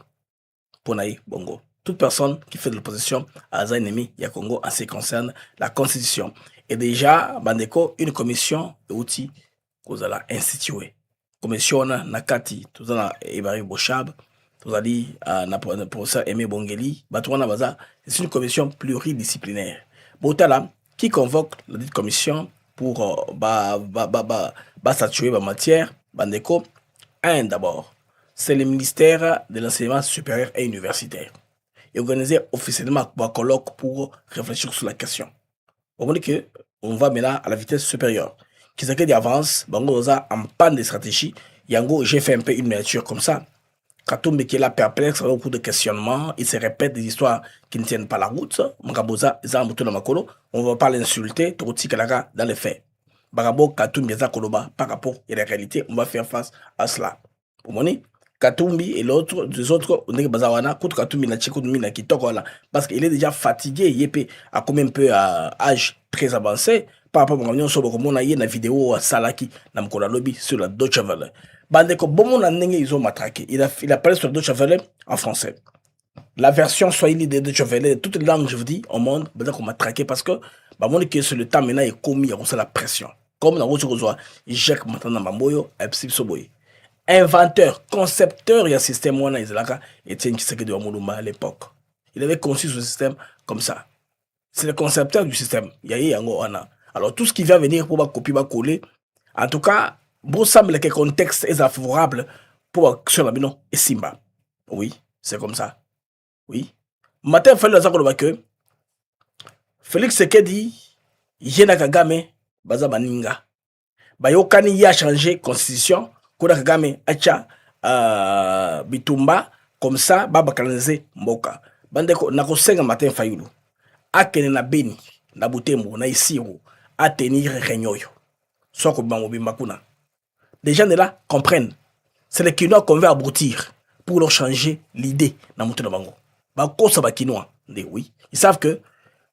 Ponaï Bongo. Toute personne qui fait de l'opposition à un ennemi, il y a Congo en ce qui concerne la constitution. Et déjà, Bandeko, une commission d'outils que vous allez instituer. Commission Nakati, tout ça, Ebari Bochab, tout allez na professeur Aimé Bongeli, Batouana Baza, c'est une commission pluridisciplinaire. Botala, qui convoque la dite commission pour statuer en matière, Bandeko, un d'abord, c'est le ministère de l'enseignement supérieur et universitaire. Et organiser officiellement un colloque pour réfléchir sur la question. On dit que on va maintenant à la vitesse supérieure. Qui s'inquiète d'avance, Bangoza en panne de stratégie. Yango, j'ai fait un peu une miniature comme ça. Katumbe qui est là perplexe, avec beaucoup de questionnements, il se répète des histoires qui ne tiennent pas la route. Makaboza, on ne va pas l'insulter, Toti Kalaka dans les faits. Barabo, Katumbe, Koloba, par rapport à la réalité, on va faire face à cela. Pour mon Katumbi et l'autre, des autres, on est bazawana, contre Katumbi na Tchikoumi na Kitoko là, parce qu'il est déjà fatigué, il a quand même un peu à âge très avancé, par rapport à mon sobo comme on a eu une vidéo à Salaki, na Mkola Lobby sur la Deutsche Welle. Bande ko bon mon année ils ont matraqué. Il a parlé sur la Deutsche Welle en français. La version Swahili de Deutsche Welle, toutes les langues je vous dis au monde, bande qu'on m'a traqué parce que bah mon que sur le temps maintenant est commis à la pression. Comme dans votre reçoit, Jacques maintenant Mamboyo, Epsip Soboy. Inventeur, concepteur, il y a un système où on a Etienne Tshisekedi de Amoulouma à l'époque. Il avait conçu ce système comme ça. C'est le concepteur du système. Il y a alors tout ce qui vient venir pour copier, coller, en tout cas, bon semble que le contexte est favorable pour sur la bino et Simba. Oui, c'est comme ça. Oui. Matin, Fayulu a que Félix Sekedi, Yena Kagame, Baza Baninga. Bayokani ya changé constitution, Koda Kagame, Acha, Bitumba, comme ça, Baba Kanze, Mboka. Bandeko, Nakosenga Matin Fayulu. Akene na Beni, na Butembo, na Isiru, à tenir Renyoyo. Soit comme Mamobi Makuna. Les gens de là comprennent. C'est les Kinois qu'on veut aboutir pour leur changer l'idée dans Moutou Bango. Bako sa Bakinois. Oui. Ils savent que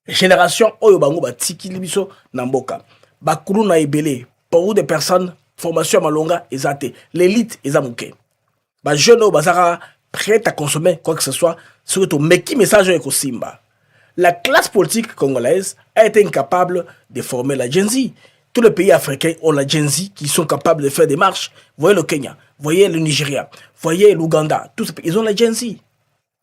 génération Oyo Bango Batiki Libiso Namboka. Bakulu na Ebele. Pour des personnes, formation à Malonga, ezate. L'élite, ezamouke. Ba jeune au bazara prêt à consommer quoi que ce soit, surtout mais qui message est Simba. La classe politique congolaise a été incapable de former la Gen Z. Tous les pays africains ont la Gen Z qui sont capables de faire des marches. Voyez le Kenya, voyez le Nigeria, voyez l'Ouganda, tous ces pays, ils ont la Gen Z. Il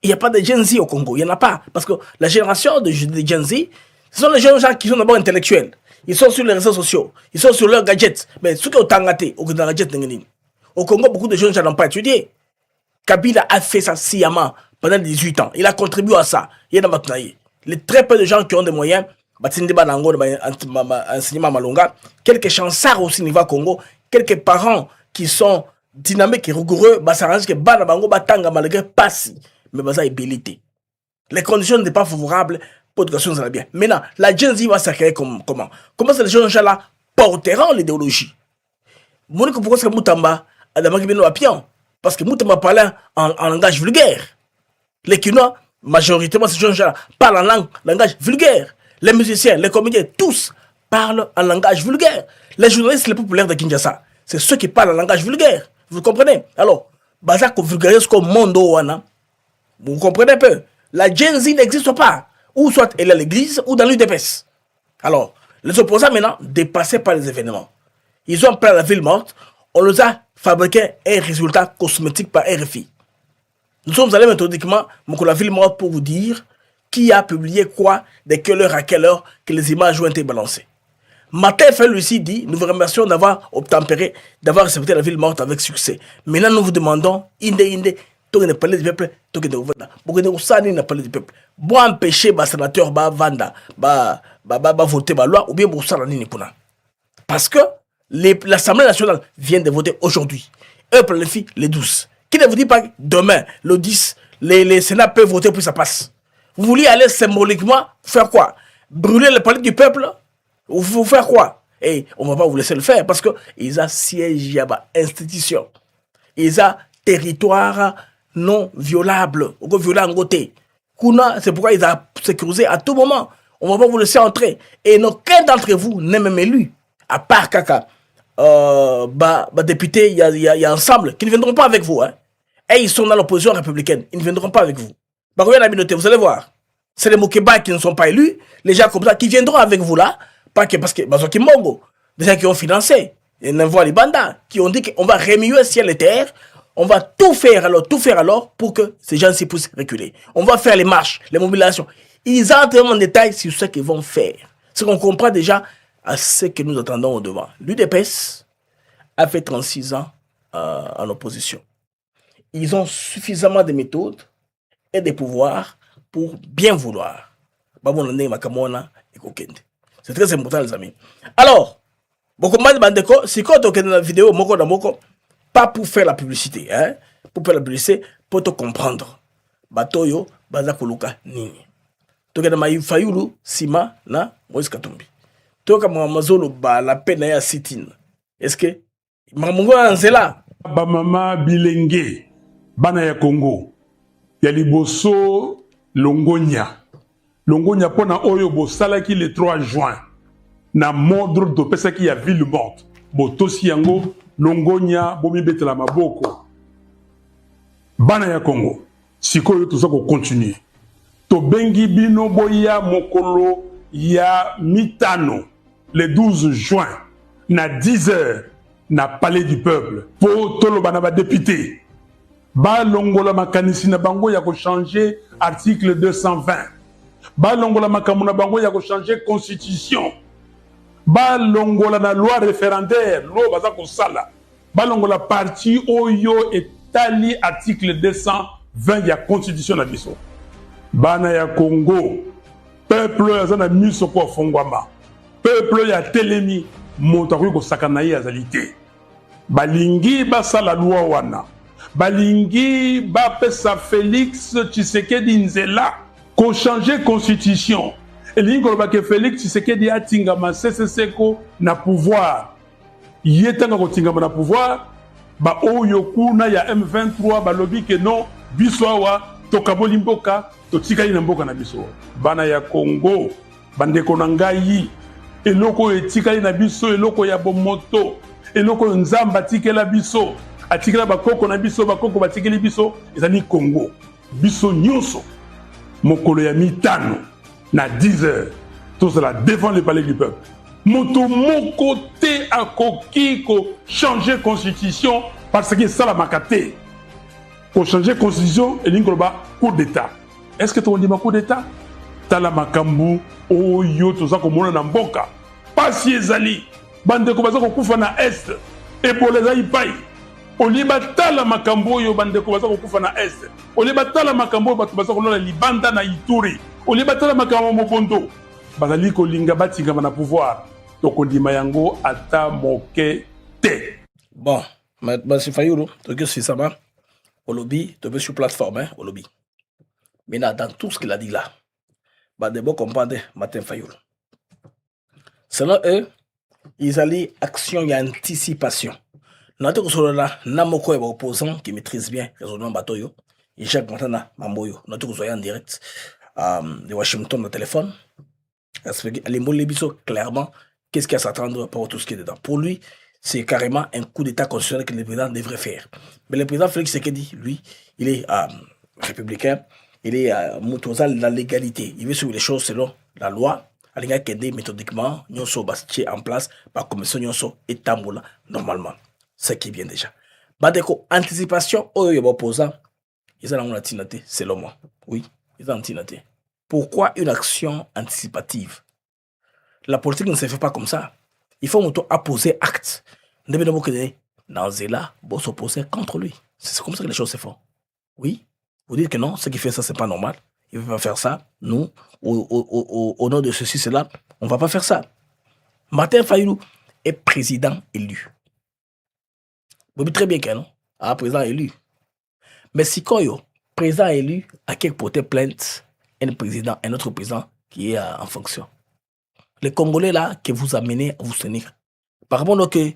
n'y a pas de Gen Z au Congo, il n'y en a pas. Parce que la génération de Gen Z, ce sont les jeunes gens qui sont d'abord intellectuels. Ils sont sur les réseaux sociaux, ils sont sur leurs gadgets. Mais ceux qui ont tangaté, au Congo, beaucoup de jeunes gens n'ont pas étudié. Kabila a fait ça sciemment pendant 18 ans. Il a contribué à ça. Les très peu de gens qui ont des moyens, enseignement Malonga, quelques chansards aussi niveau Congo, quelques parents qui sont dynamiques et rigoureux, s'arrange que Bana Bango Batanga malgré passi, mais Baza est bélité. Les conditions n'étaient pas favorables pour l'éducation ça va bien. Maintenant, la Gen Z va s'accueillir comment? Comment ces gens là porteront l'idéologie? Monique pourquoi c'est Moutamba Adama Kibino a pion? Parce que Moutamba parlait en langage vulgaire. Les Kinois, majoritairement ces gens là parlent en langage vulgaire. Les musiciens, les comédiens, tous parlent en langage vulgaire. Les journalistes les populaires de Kinshasa, c'est ceux qui parlent en langage vulgaire. Vous comprenez? Alors, Bazako vulgarise comme Mondo Wana. Vous comprenez un peu? La Gen Z n'existe pas. Ou soit elle est à l'église ou dans l'UDPS. Alors, les opposants maintenant, dépassés par les événements. Ils ont pris la ville morte. On les a fabriqué un résultat cosmétique par RFI. Nous sommes allés méthodiquement pour la ville morte pour vous dire qui a publié quoi, de quelle heure à quelle heure, que les images ont été balancées. Matin fait lui dit, nous vous remercions d'avoir obtempéré, d'avoir respecté la ville morte avec succès. Maintenant, nous vous demandons, tu ne parles du peuple, tu ne parles du peuple. Bon empêcher les sénateurs de voter la loi, ou bien pour ça, parce que l'Assemblée nationale vient de voter aujourd'hui. Eux planifient les 12. Qui ne vous dit pas que demain, le 10, les Sénats peuvent voter pour que ça passe? Vous vouliez aller symboliquement faire quoi? Brûler le palais du peuple? Ou vous faire quoi? Et on ne va pas vous laisser le faire parce qu'ils ont siège à institution. Ils ont territoire non violable. C'est pourquoi ils ont sécurisé à tout moment. On ne va pas vous laisser entrer. Et aucun d'entre vous n'est même élu. À part Kaka. Députés, il y a ensemble qui ne viendront pas avec vous. Hein. Et ils sont dans l'opposition républicaine. Ils ne viendront pas avec vous. Vous allez voir. C'est les Mokeba qui ne sont pas élus, les gens comme ça, qui viendront avec vous là, parce que Bazoki Mongo, des gens qui ont financé, et Nenvoa Libanda, qui ont dit qu'on va remuer ciel et terre, on va tout faire alors pour que ces gens-ci puissent reculer. On va faire les marches, les mobilisations. Ils entrent en détail sur ce qu'ils vont faire. Ce qu'on comprend déjà à ce que nous attendons au devant. L'UDPS a fait 36 ans en opposition. Ils ont suffisamment de méthodes et des pouvoirs pour bien vouloir. C'est très important, les amis. Alors, beaucoup de bandeko, si quand on regarde la vidéo, pas pour faire la publicité, hein, pour faire la publicité, pour te comprendre. Batoyo, bazakoluka nini. Toka na Fayulu, Sima, na Moïse Katumbi. Toka mazolo ba la peine ya sitine. Est-ce que mamungo anzela ba mama bilenge bana ya Congo. Ya liboso Longonia pona oyo bosalaki le 3 juin na modre de pesaki ya ville morte botosi yango Longonia bomi betela maboko bana ya Congo sikoyo toza ko continuer to bengi bino boya mokolo ya mitano le 12 juin na 10h na palais du peuple po tolo bana ba député ba longola makanisi na bango ya ko changer article 220 ba longola makamuna bango ya ko changer constitution ba longola na loi référendaire lo baza ko sala ba longola parti oyo etali article 220 ya constitution na biso bana ya Congo peuple ya zana miso ko fongwama peuple ya telemi moto ko sakana ye azalité balingi basala loi wana balingi bapesa Félix Tshisekedi nzela ko changer constitution elingi koloba ke Félix Tshisekedi atingama CCC na pouvoir yetanga ko tingama na pouvoir ba oyo kuna ya M23 balobi ke non biso awa tokaboli mboka totikali na mboka na biso bana ya Congo bandeko na ngai eloko etikali na biso eloko ya bomoto eloko nzamba tikela biso atikela bakoko na biso bakoko batikeli biso ezali Congo biso nyonso mokolo ya mitano na 10h tout cela devant le palais du peuple moto moko te akoki ko changer constitution parce que ça la makate ko changer constitution et l'ingloba coup d'état est-ce que tu dis ma coup d'état tala makambu oyo toza ko mona na mboka pasi ezali bande ko baza ko kufa na est et pour les aipai oliba tala makambu oyo bande ko baza ko kufa na est oliba tala makambu bato baza ko lola libanda na Ituri oliba tala makambu mobondo bazali ko linga batinga na pouvoir tokondima yango ata moke te. Bon, Monsieur Fayulu, tu es ça va au lobby, tu es sur plateforme, hein, au lobby. Maintenant, dans tout ce qu'il a dit là, bah de bon comprendre, Martin Fayulu. Selon eux, ils allaient action et anticipation. Notre que là, Namoko est opposant qui maîtrise bien le raisonnement batoyo. Et Jacques Montana, Mamboyo, notre que en direct de Washington au téléphone. Les mots clairement. Qu'est-ce qu'il y a à s'attendre par tout ce qui est dedans? Pour lui, c'est carrément un coup d'état constitutionnel que le président devrait faire. Mais le président Félix Tshisekedi, lui, il est républicain, il est motosa la légalité. Il veut suivre les choses selon la loi. Il y a méthodiquement, nous sommes en place par commission, nous sommes étamboula normalement. Ce qui est bien déjà. Badeko, anticipation, il y a opposant. Ils ont antinaté, selon moi. Oui, ils ont antinaté. Pourquoi une action anticipative? La politique ne se fait pas comme ça. Il faut apposer acte. Nanzela, vous s'opposer contre lui. C'est comme ça que les choses se font. Oui, vous dites que non, ce qui fait ça, c'est pas normal. Il ne veut pas faire ça. Nous, au nom de ceci, cela, on ne va pas faire ça. Martin Fayulu est président élu. Vous dites très bien qu'il est président élu. Mais si Koyo, président élu, a quelques porté plainte, un autre président qui est en fonction. Les Congolais là que vous amenez à vous tenir. Par rapport que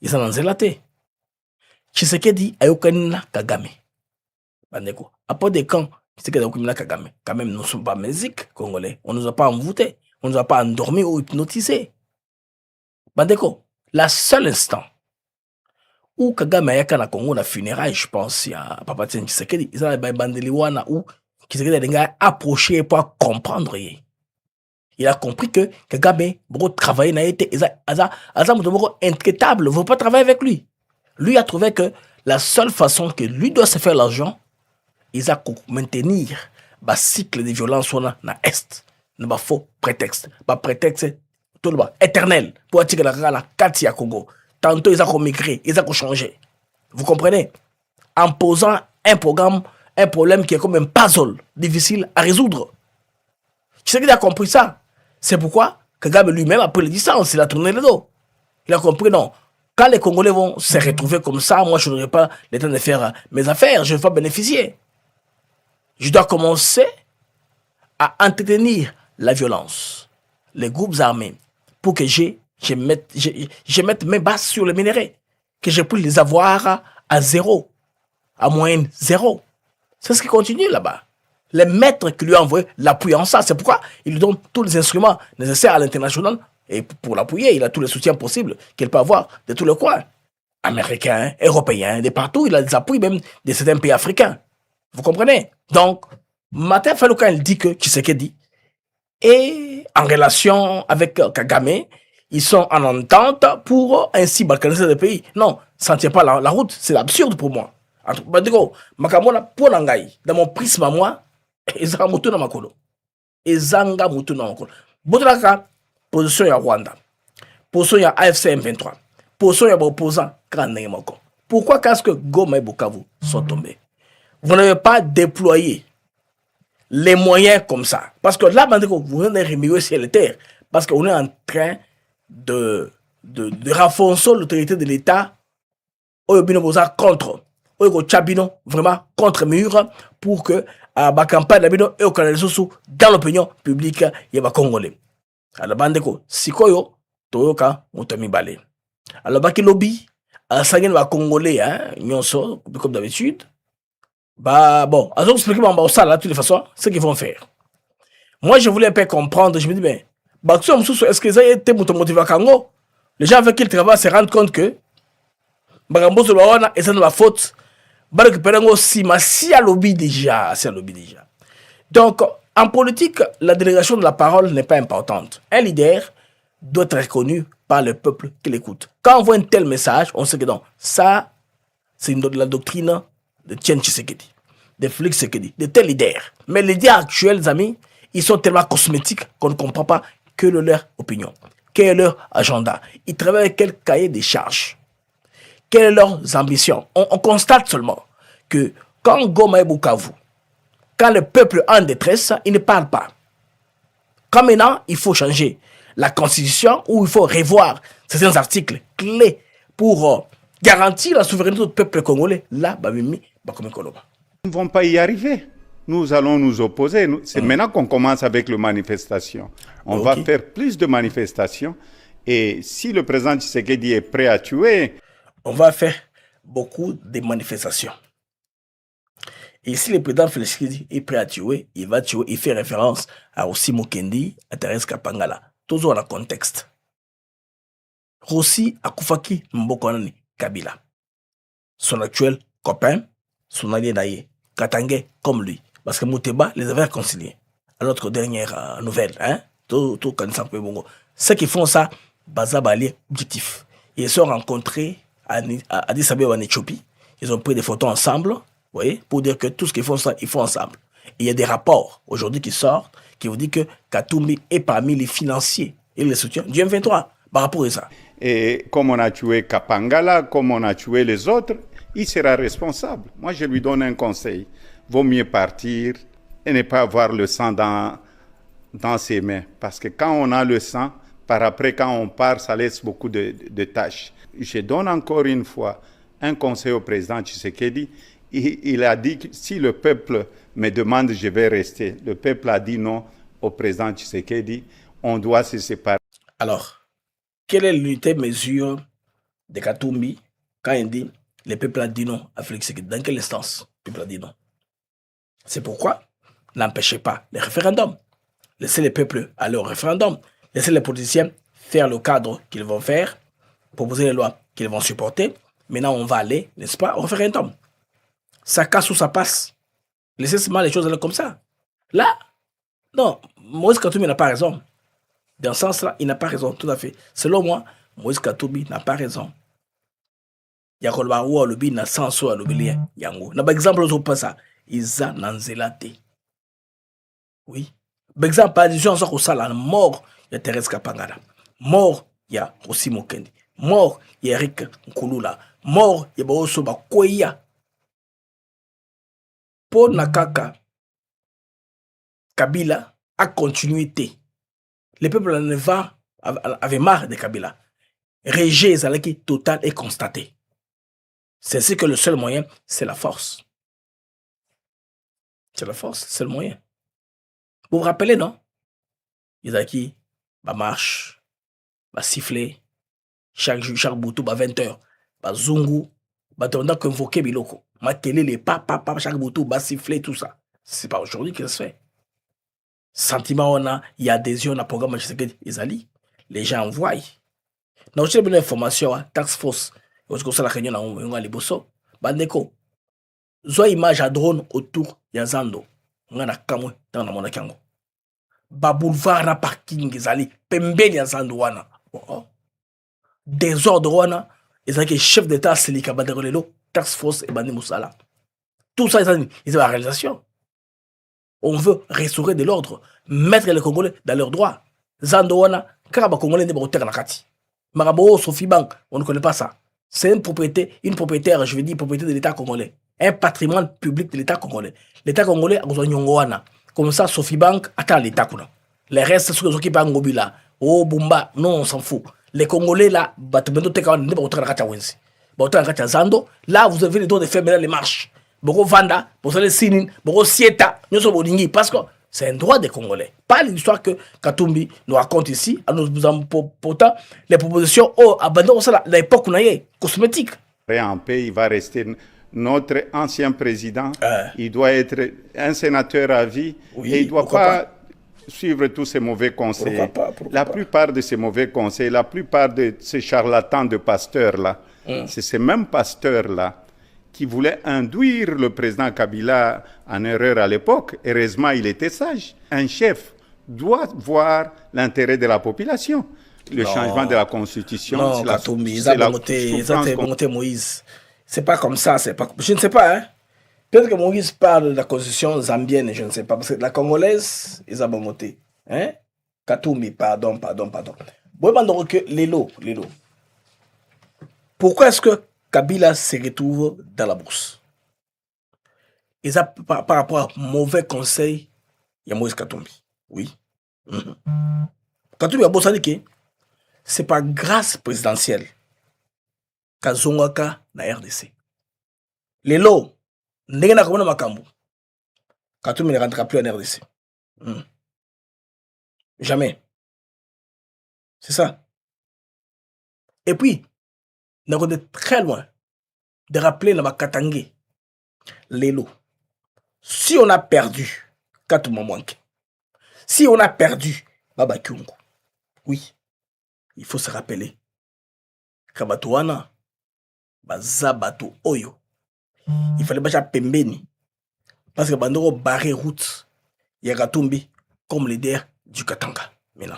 ils sont en zélaté. Tshisekedi a yokanina Kagame. Bandeko. Après des camps, Tshisekedi a yokanina Kagame. Quand même, nous ne sommes pas musiques Congolais. On ne nous a pas envoûtés. On ne nous a pas endormis ou hypnotisés. Bandeko. La seule instant où Kagame a yakana Congo na funérailles, je pense, il y a Papa Tshisekedi, ils ont des bandeliwana où Tshisekedi a approché pour comprendre. Il a compris que Kagame, beaucoup travailler n'a été, intraitable, ne veut pas travailler avec lui. Lui a trouvé que la seule façon que lui doit se faire l'argent, il a maintenir le cycle de violence dans l'Est. Il n'y a pas faux prétexte. Pas prétexte, tout le monde, éternel. Pour attirer la carte à Congo. Tantôt, ils ont migré, ils ont changé. Vous comprenez? En posant un programme, un problème qui est comme un puzzle difficile à résoudre. Tu sais qu'il a compris ça? C'est pourquoi Kagame lui-même a pris les distances, il a tourné le dos. Il a compris, non. Quand les Congolais vont se retrouver comme ça, moi je n'aurai pas le temps de faire mes affaires, je ne vais pas bénéficier. Je dois commencer à entretenir la violence, les groupes armés, pour que je mette mes bases sur les minéraux, que je puisse les avoir à zéro, à moyenne zéro. C'est ce qui continue là-bas. Les maîtres qui lui ont envoyé l'appuient en ça. C'est pourquoi il lui donne tous les instruments nécessaires à l'international. Et pour l'appuyer, il a tous les soutiens possibles qu'il peut avoir de tous les coins. Américains, européens, de partout. Il a des appuis même de certains pays africains. Vous comprenez? Donc, Martin Fayulu, quand il dit que Tshisekedi est en relation avec Kagame, ils sont en entente pour ainsi balkaniser le pays. Non, ça ne tient pas la route. C'est absurde pour moi. Dans mon prisme à moi, ezanga mutu na makolo. Ezanga mutu na makolo. Botraka position ya Rwanda. Position ya AFC M23. Position ya opposant Kandenge Moko. Pourquoi est-ce que Goma et Bukavu sont tombés? Vous n'avez pas déployé les moyens comme ça. Parce que là, vous venez de remuer sur les terres. Parce qu'on est en train de renforcer l'autorité de l'État. Contre. Vraiment contre mur pour que la campagne dans l'opinion publique il va congolais. Alors bandeko sikoyo toyoka motomi balé. Alors baki lobby à sangen va congolais hein nyonso comme d'habitude. Bah bon, alors expliquer ça là de toutes les façons ce qu'ils vont faire. Moi je voulais un peu comprendre, je me dis ben est-ce que ça a été motivé à Congo? Les gens avec qui ils travaillent se rendent compte que Bagamboso Bawana et ça de la faute. Si à lobby déjà. Donc, en politique, la délégation de la parole n'est pas importante. Un leader doit être reconnu par le peuple qui l'écoute. Quand on voit un tel message, on sait que non, ça, c'est la doctrine de Tien Tshisekedi, de Félix Tshisekedi, de tels leaders. Mais les leaders actuels, amis, ils sont tellement cosmétiques qu'on ne comprend pas que leur opinion, quel est leur agenda. Ils travaillent avec quel cahier des charges. Quelles sont leurs ambitions? On constate seulement que quand Goma et Bukavu, quand le peuple est en détresse, il ne parle pas. Quand maintenant, il faut changer la constitution ou il faut revoir certains articles clés pour garantir la souveraineté du peuple congolais, là, Babimi, Bakome Koloba. Nous ne vont pas y arriver. Nous allons nous opposer. C'est maintenant qu'on commence avec les manifestations. On va faire plus de manifestations. Et si le président Tshisekedi est prêt à tuer, on va faire beaucoup de manifestations. Et si le président Félix Tshisekedi est prêt à tuer, il va tuer, il fait référence à Rossi Mokendi, à Thérèse Kapangala. Toujours dans le contexte. Rossi Akufaki Mbokonani Kabila. Son actuel copain, son allié d'ailleurs, Katangé comme lui. Parce que Mouteba les avait réconciliés. À notre dernière nouvelle, hein, tout connaissant peu bongo. Ceux qui font ça, Bazabali objectif. Ils se sont rencontrés à Addis Abeba en Éthiopie. Ils ont pris des photos ensemble, vous voyez, pour dire que tout ce qu'ils font, ça, ils font ensemble. Et il y a des rapports aujourd'hui qui sortent, qui vous disent que Katumbi est parmi les financiers et les soutiens du M23 par rapport à ça. Et comme on a tué Kapangala, comme on a tué les autres, il sera responsable. Moi, je lui donne un conseil. Vaut mieux partir et ne pas avoir le sang dans ses mains. Parce que quand on a le sang, par après, quand on part, ça laisse beaucoup de tâches. Je donne encore une fois un conseil au président Tshisekedi. Il a dit que si le peuple me demande, je vais rester. Le peuple a dit non au président Tshisekedi. On doit se séparer. Alors, quelle est l'unité mesure de Katumbi quand il dit le peuple a dit non à Félix Tshisekedi? Dans quelle instance le peuple a dit non? C'est pourquoi n'empêchez pas les référendums. Laissez le peuple aller au référendum. Laissez les politiciens faire le cadre qu'ils vont faire, proposer les lois qu'ils vont supporter. Maintenant, on va aller, n'est-ce pas, au référendum. Ça casse ou ça passe. Laissez seulement les choses aller comme ça. Là, non, Moïse Katumbi n'a pas raison. Dans ce sens-là, il n'a pas raison, tout à fait. Selon moi, Moïse Katumbi n'a pas raison. Yakolba ou alobi na sanso alobi yango. Na par exemple, aux pas ça, Isa nanzelate. Oui. Par exemple, par exemple, on sort la mort, il y a Thérèse Kapangala. Mort, il y a Rossi Mokendi. Mort, il y a Eric Nkulula. Mort, il y a Baoso Bakoya. Pour Nakaka, Kabila a continuité. Le peuple avait marre de Kabila. Rejet Zalaki total et constaté. C'est ce que le seul moyen, c'est la force. C'est la force, c'est le moyen. Vous vous rappelez, non? Izaki, bah marche, bah siffler, chaque boutou, bah 20h, bah zungu, bah on a convoqué Biloko. Ma télé, les papa, chaque boutou, bah siffler, tout ça. C'est pas aujourd'hui que ça se fait. Sentiment, on a, il y a adhésion à programme Izali. Les gens envoient. Non, j'ai une information, tax force. Parce que ça la réunion on a les bosso. Bandeko. Zoa image à drone autour Yazando. On a kamwe dans la monde kango. Ba boulevard na parking Izali. Pembe Yazando wana. Désordre wana. Ezaki chef d'état Selika Banderolelo. Tax force et Bandi Moussala. Tout ça, ils ont la réalisation. On veut restaurer de l'ordre, mettre les Congolais dans leurs droits. Zandowana, Karaba Congolais n'est pas au terre nakati. Marabo, Sophie Bank, on ne connaît pas ça. C'est une propriétaire, je veux dire, propriété de l'État congolais. Un patrimoine public de l'État congolais. L'État congolais a besoin de Nyongoana. Comme ça, Sophie Bank attend l'État. Les restes, ceux qui sont Ngobila, oh Bumba, non, on s'en fout. Les Congolais, là, là, vous avez le droit de faire les marches. Boko Vanda, pour les Sinin, Boko Sieta, nous sommes au parce que c'est un droit des Congolais. Pas l'histoire que Katumbi nous raconte ici, à nous pourtant les propositions, oh, abandonnons ça, l'époque où on est cosmétique. En paix, il va rester notre ancien président. Il doit être un sénateur à vie et il ne doit pas suivre tous ces mauvais conseils. Pourquoi la plupart de ces mauvais conseils, la plupart de ces charlatans de pasteurs-là, c'est ces mêmes pasteurs-là qui voulaient induire le président Kabila en erreur à l'époque. Heureusement, il était sage. Un chef doit voir l'intérêt de la population. Le changement de la Constitution, c'est la volonté Moïse. C'est pas comme ça. Je ne sais pas. Hein? Peut-être que Moïse parle de la Constitution zambienne, je ne sais pas. Parce que la congolaise, ils ont voté. Hein? Katumbi, pardon. Bon, que Lélo. Pourquoi est-ce que Kabila se retrouve dans la bourse? Et ça, par rapport à mauvais conseil, il y a Moïse Katumbi. Oui. Katumbi a beau dire que c'est pas grâce présidentielle qu'Azongaka na RDC. Lelo, ndenge na komona makambo. Katumbi ne rentrera plus en RDC. Jamais. C'est ça. Et puis, nous sommes très loin de rappeler la Katangé, Lelo. Si on a perdu Katouma Mwanke, si on a perdu Baba Kyungu, oui, il faut se rappeler Kabatouana, Bazabato Oyo. Il fallait pas pembeni parce que Bandoro barré route Yagatumbi comme leader du Katanga maintenant.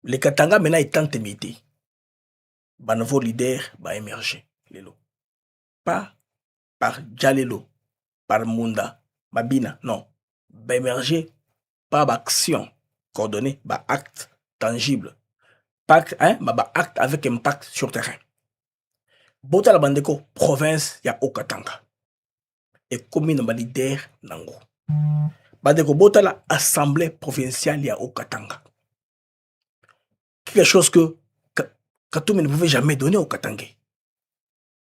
Le Katanga maintenant est intimidé. Un nouveau leader va émerger. Pas par Jalelo, par Munda, Mabina, non. Va émerger par action coordonnée, par acte tangible. Par acte avec impact sur le terrain. Bota la bandeko, province, il y a Okatanga. Et commune, il y a leader Nango. Bandeko, bota la assemblée provinciale, il y a Okatanga. Quelque chose que Katumbi ne pouvait jamais donner au Katangé.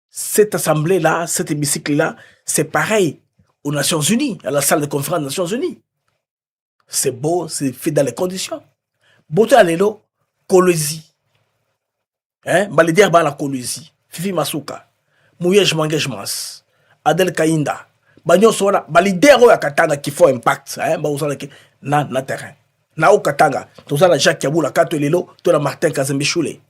Cette assemblée-là, cet hémicycle-là, c'est pareil aux Nations Unies, à la salle de conférence des Nations Unies. C'est beau, c'est fait dans les conditions. Bota Lelo, Kolosi. Balider Bala Kolosi. Fifi Masuka. Mouyej Mangejmans. Adel Kainda. Banyo Sola. Balider Oya Katanga qui font impact. Na terrain. Na au Katanga. Tout ça, la Jacques Yaboula, Kato Lelo, tout la Martin Kazembichoulé.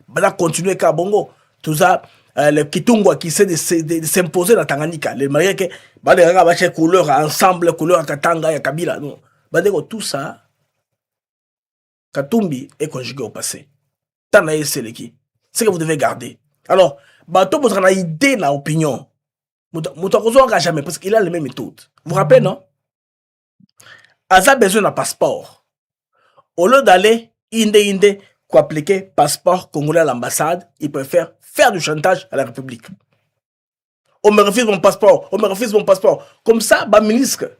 Bala continuer ka bongo tout ça le Kitungwa qui essaie de s'imposer dans Tanganyika les mariés que bala nga ba couleur ensemble couleur Katanga ya Kabila non bandeko tout ça Katumbi est conjugué au passé tanaye seleki c'est que vous devez garder alors bato votre na idée na opinion mutakozo nga jamais parce qu'il a les mêmes méthodes vous vous rappelez non Aza besoin d'un passeport au lieu d'aller inde pour appliquer passeport congolais à l'ambassade, il préfère faire du chantage à la République. On me refuse mon passeport, Comme ça, bah ministre,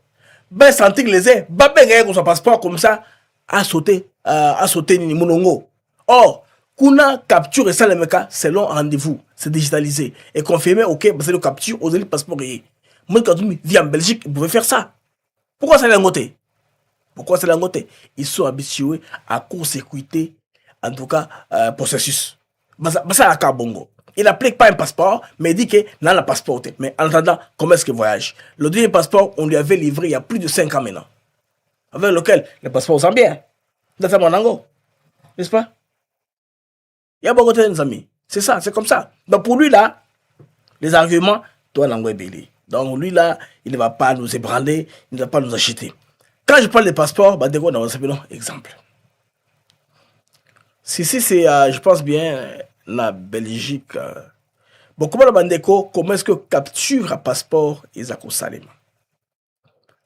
bah sentir les airs, bah ben gagner son passeport comme ça, à sauter ni monongo. Or, kuna capture et ça les mecs, c'est long rendez-vous, c'est digitalisé et confirmé. Ok, bah c'est le capture, aux le passeport gagné. Moi quand tu vis en Belgique, vous pouvez faire ça. Pourquoi ça l'angoté? Ils sont habitués à court-circuiter. En tout cas, processus. Il n'applique pas un passeport, mais il dit qu'il n'a pas passeport. Mais en attendant, comment est-ce qu'il voyage? Le dernier passeport, on lui avait livré il y a plus de 5 ans maintenant. Avec lequel le passeport zambien. N'est-ce pas? Il y a beaucoup de amis. C'est ça, c'est comme ça. Donc pour lui là, les arguments, toi l'ango est belé. Donc lui là, il ne va pas nous ébranler, il ne va pas nous acheter. Quand je parle de passeport, on a exemple. Si c'est, je pense bien, la Belgique. Bon, comment est-ce que capture un passeport Isaac Salem?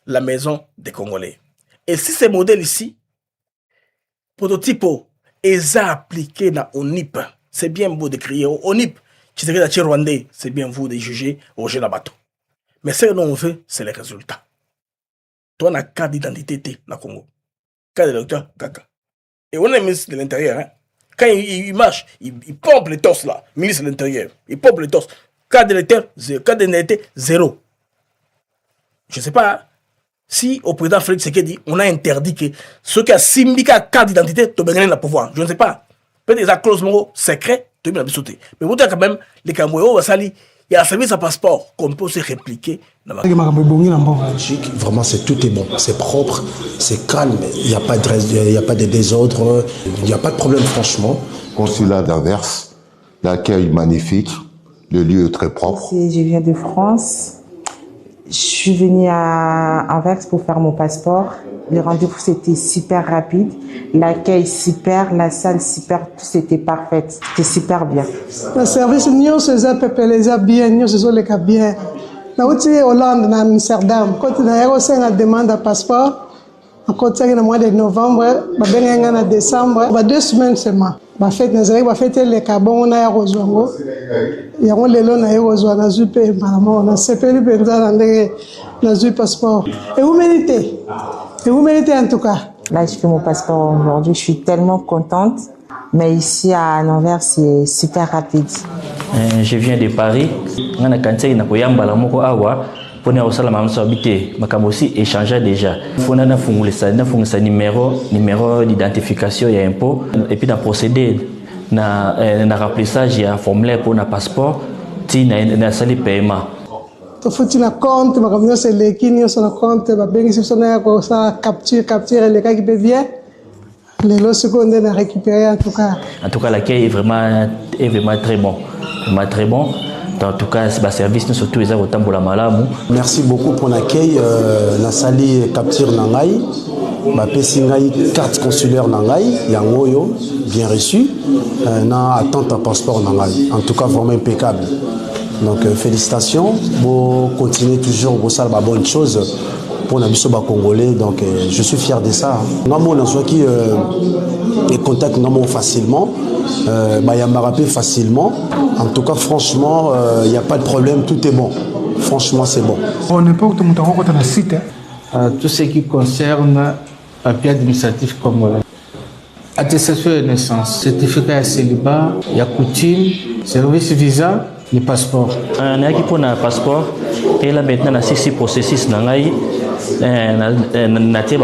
La maison des Congolais. Et si ces modèles ici, prototype, ils ont appliqué dans ONIP, c'est bien beau de crier ONIP, c'est bien vous de juger au jeu bateau. Mais ce que l'on veut, c'est les résultats. toi, on a carte d'identité na Congo. Carte d'électeur, caca. Et on est ministre de l'Intérieur. Hein. Quand il marche, il pompe les torses là. Ministre de l'Intérieur. Il pompe les torses. Carte d'électeur, carte d'identité, 0. Je ne sais pas. Hein. Si au président Félix Tshisekedi, on a interdit que ceux qui ont syndicat carte d'identité, tu peux gagner le pouvoir. Je ne sais pas. Peut-être qu'ils ont clause moro secret, tu peux sauter. Mais vous avez quand même, les Camerounais, il y a un service à passeport qu'on peut se répliquer. Vraiment, tout est bon, c'est propre, c'est calme, il n'y a pas de désordre, il n'y a pas de problème, franchement. Consulat d'Anvers, l'accueil magnifique, le lieu est très propre. Je viens de France. Je suis venue à Anvers pour faire mon passeport. Le rendez-vous, c'était super rapide. L'accueil, super. La salle, super. Tout, c'était parfait. C'était super bien. Le service, nous, c'est bien. Nous, c'est bien. Nous, c'est Hollande, à Amsterdam. Quand on a une demande de passeport, quand on a mois de novembre, on a décembre, 2 semaines seulement. On fait les carbons, on a rejoint. Il y a les lots, on a rejoint, on a zuppé, on a CPL, on a zuppé passeport. Et vous méritez en tout cas. Là, je fais mon passeport aujourd'hui, je suis tellement contente. Mais ici à Anvers, c'est super rapide. Je viens de Paris. On a quand même koyamba moko awa pour na osala mamso habité. Makamo aussi échanger déjà. Faut na fungulisa numéro d'identification et impôt et puis na procéder na remplissage ya formulaire pour na passeport ti na sali paiement. To futi na compte makamyo c'est les kinyo sur le compte ba bengi sona ko sa capture les cas qui peut bien. Les lots secondaires on a récupéré en tout cas. En tout cas l'accueil est vraiment très bon. Vraiment très bon. En tout cas, c'est un service nous surtout les agotambola malamu. Merci beaucoup pour l'accueil. La sali capture nangai, ma pesingai carte consulaire nangai, yangoyo bien reçu. Na attente un passeport nangai. En tout cas vraiment impeccable. Donc félicitations. Vous continuez toujours vos salles bonne chose pour la mission congolais. Donc je suis fier de ça. Nous on soit qui contact nous facilement. Yambarapé facilement. En tout cas, franchement, il n'y a pas de problème, tout est bon. Franchement, c'est bon. On n'est pas au site. Tout ce qui concerne papier administratif comme attestation de naissance, certificat de célibat, il y a coutume, service visa, le passeport. On a qui pour un passeport et là maintenant on a 6 processus dans na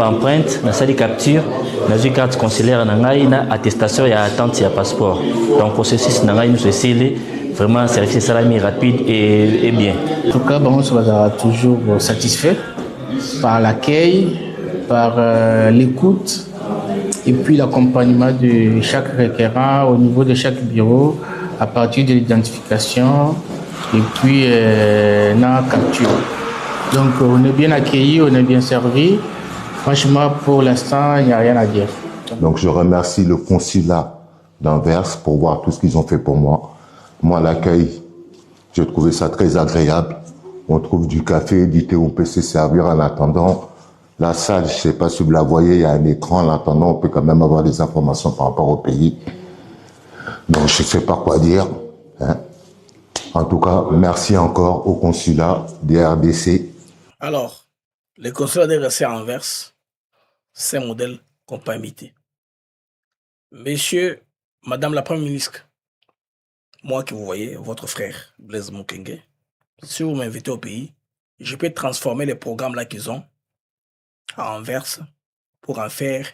empreinte, na sali capture, na carte consulaire na attestation et attente ya passeport. Donc processus na nous c'est vraiment service salami rapide et bien. En tout cas, on sera toujours satisfait par l'accueil, par l'écoute et puis l'accompagnement de chaque requérant au niveau de chaque bureau à partir de l'identification et puis la capture. Donc on est bien accueillis, on est bien servi. Franchement, pour l'instant, il n'y a rien à dire. Donc je remercie le consulat d'Anvers pour voir tout ce qu'ils ont fait pour moi. Moi, l'accueil, j'ai trouvé ça très agréable. On trouve du café, du thé, on peut se servir en attendant. La salle, je ne sais pas si vous la voyez, il y a un écran. En attendant, on peut quand même avoir des informations par rapport au pays. Donc je ne sais pas quoi dire. Hein. En tout cas, merci encore au consulat des RDC. Alors, le consulat des RDC à Anvers, c'est un modèle qu'on peut imiter. Messieurs, Madame la Première ministre, moi qui vous voyez, votre frère, Blaise Mokenge, si vous m'invitez au pays, je peux transformer les programmes là qu'ils ont à Anvers pour en faire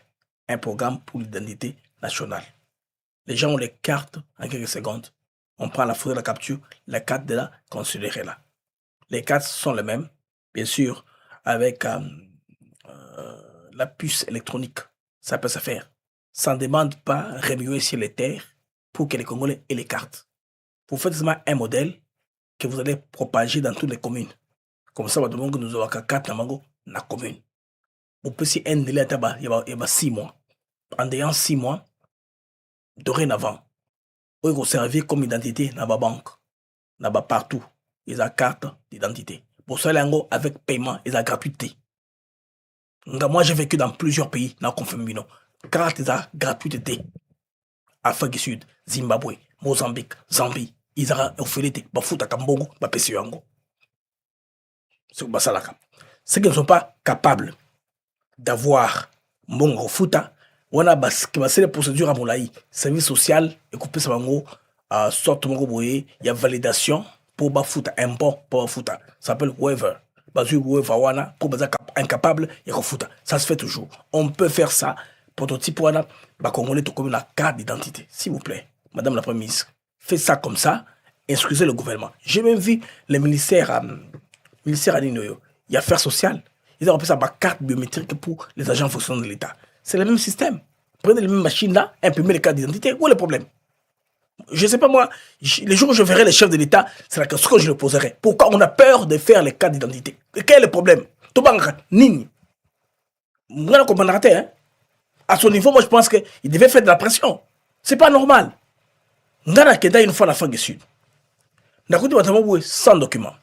un programme pour l'identité nationale. Les gens ont les cartes en quelques secondes. On prend la photo de la capture, la carte de la consulaire est là. Les cartes sont les mêmes, bien sûr, avec la puce électronique. Ça peut se faire. Ça ne demande pas remuer sur les terres pour que les Congolais aient les cartes. Vous faites seulement un modèle que vous allez propager dans toutes les communes. Comme ça, nous avons 4 dans la commune. Vous pouvez si un délai, il y a 6 mois. En ayant 6 mois, dorénavant, vous pouvez servir comme identité dans la banque, dans partout. Ils ont carte d'identité. Pour cela, avec paiement, ils ont gratuité. Moi, j'ai vécu dans plusieurs pays, dans le confirmation. Carte de gratuité. Afrique du Sud, Zimbabwe, Mozambique, Zambie, ils ont offert des Bafuta Kambongo, Bapessi Yango. C'est Basalaka. Ceux qui ne sont pas capables d'avoir mon refuta, on a passé les procédures à Moulaï, service social, et coupé ça à sorte mon boye, il y a validation pour bafuta, impôt pour bafuta. Ça s'appelle waiver. Bazu waiver wana pour baza incapable et refuta. Ça se fait toujours. On peut faire ça. Prototype wana, ba Congolais tout comme la carte d'identité. S'il vous plaît, Madame la Première ministre, faites ça comme ça. Excusez le gouvernement. J'ai même vu le ministère à Ninoyo. Il y a affaires sociales. Ils ont appelé ça ma carte biométrique pour les agents fonctionnels de l'État. C'est le même système. Prenez les mêmes machines là, imprimez les cartes d'identité. Où est le problème? Je ne sais pas moi, les jours où je verrai les chefs de l'État, c'est la question que je leur poserai. Pourquoi on a peur de faire les cartes d'identité? Quel est le problème? Nini. Moi, je comprends hein? À son niveau, moi je pense qu'il devait faire de la pression. C'est pas normal. Nous avons une fois en Afrique du Sud. Nous avons sans document.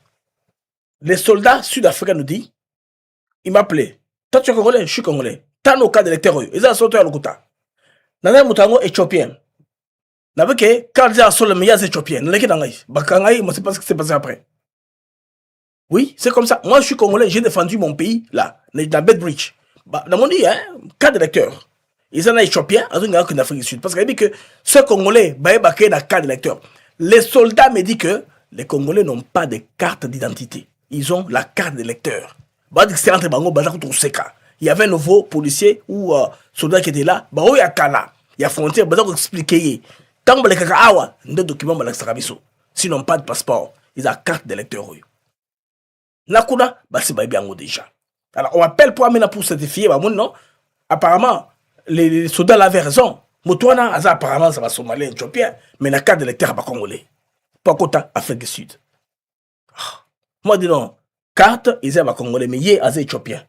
Les soldats sud-africains nous disent, il m'appelait. Toi tu es congolais, je suis congolais. T'as nos cas d'électeurs. Ils ont sauté à l'Okuta. Nous avons éthiopien. Nous avons que quand ils ont sauté les éthiopiens, nous avons dit, moi, c'est pas ce qui s'est passé après. Oui, c'est comme ça. Moi, je suis congolais, j'ai défendu mon pays, là, dans Bedbridge. Nous avons dit, cas d'électeurs. Ils ont éthiopien, ils ont en Afrique du Sud. Parce qu'ils disent que ce Congolais, ils ont dans cas d'électeurs. Les soldats me disent que les Congolais n'ont pas de carte d'identité. Ils ont la carte d'électeur. Il y avait un nouveau policier ou soldat qui était là. Il y a Kala. Il y a frontière. Il y a expliqué. Tant que les Kakawa, des documents, s'ils n'ont pas de passeport, ils ont la carte d'électeur. Nakuna, c'est bien déjà. Alors, on appelle pour amener pour certifier. Non, apparemment, les soldats avaient raison. Moutouana, apparemment, ça va somalien, éthiopien. Mais la carte d'électeur, pas congolais. Pas quota Afrique du Sud. Moi, dis non. Carte, ils ont congolais, mais ils sont éthiopiens.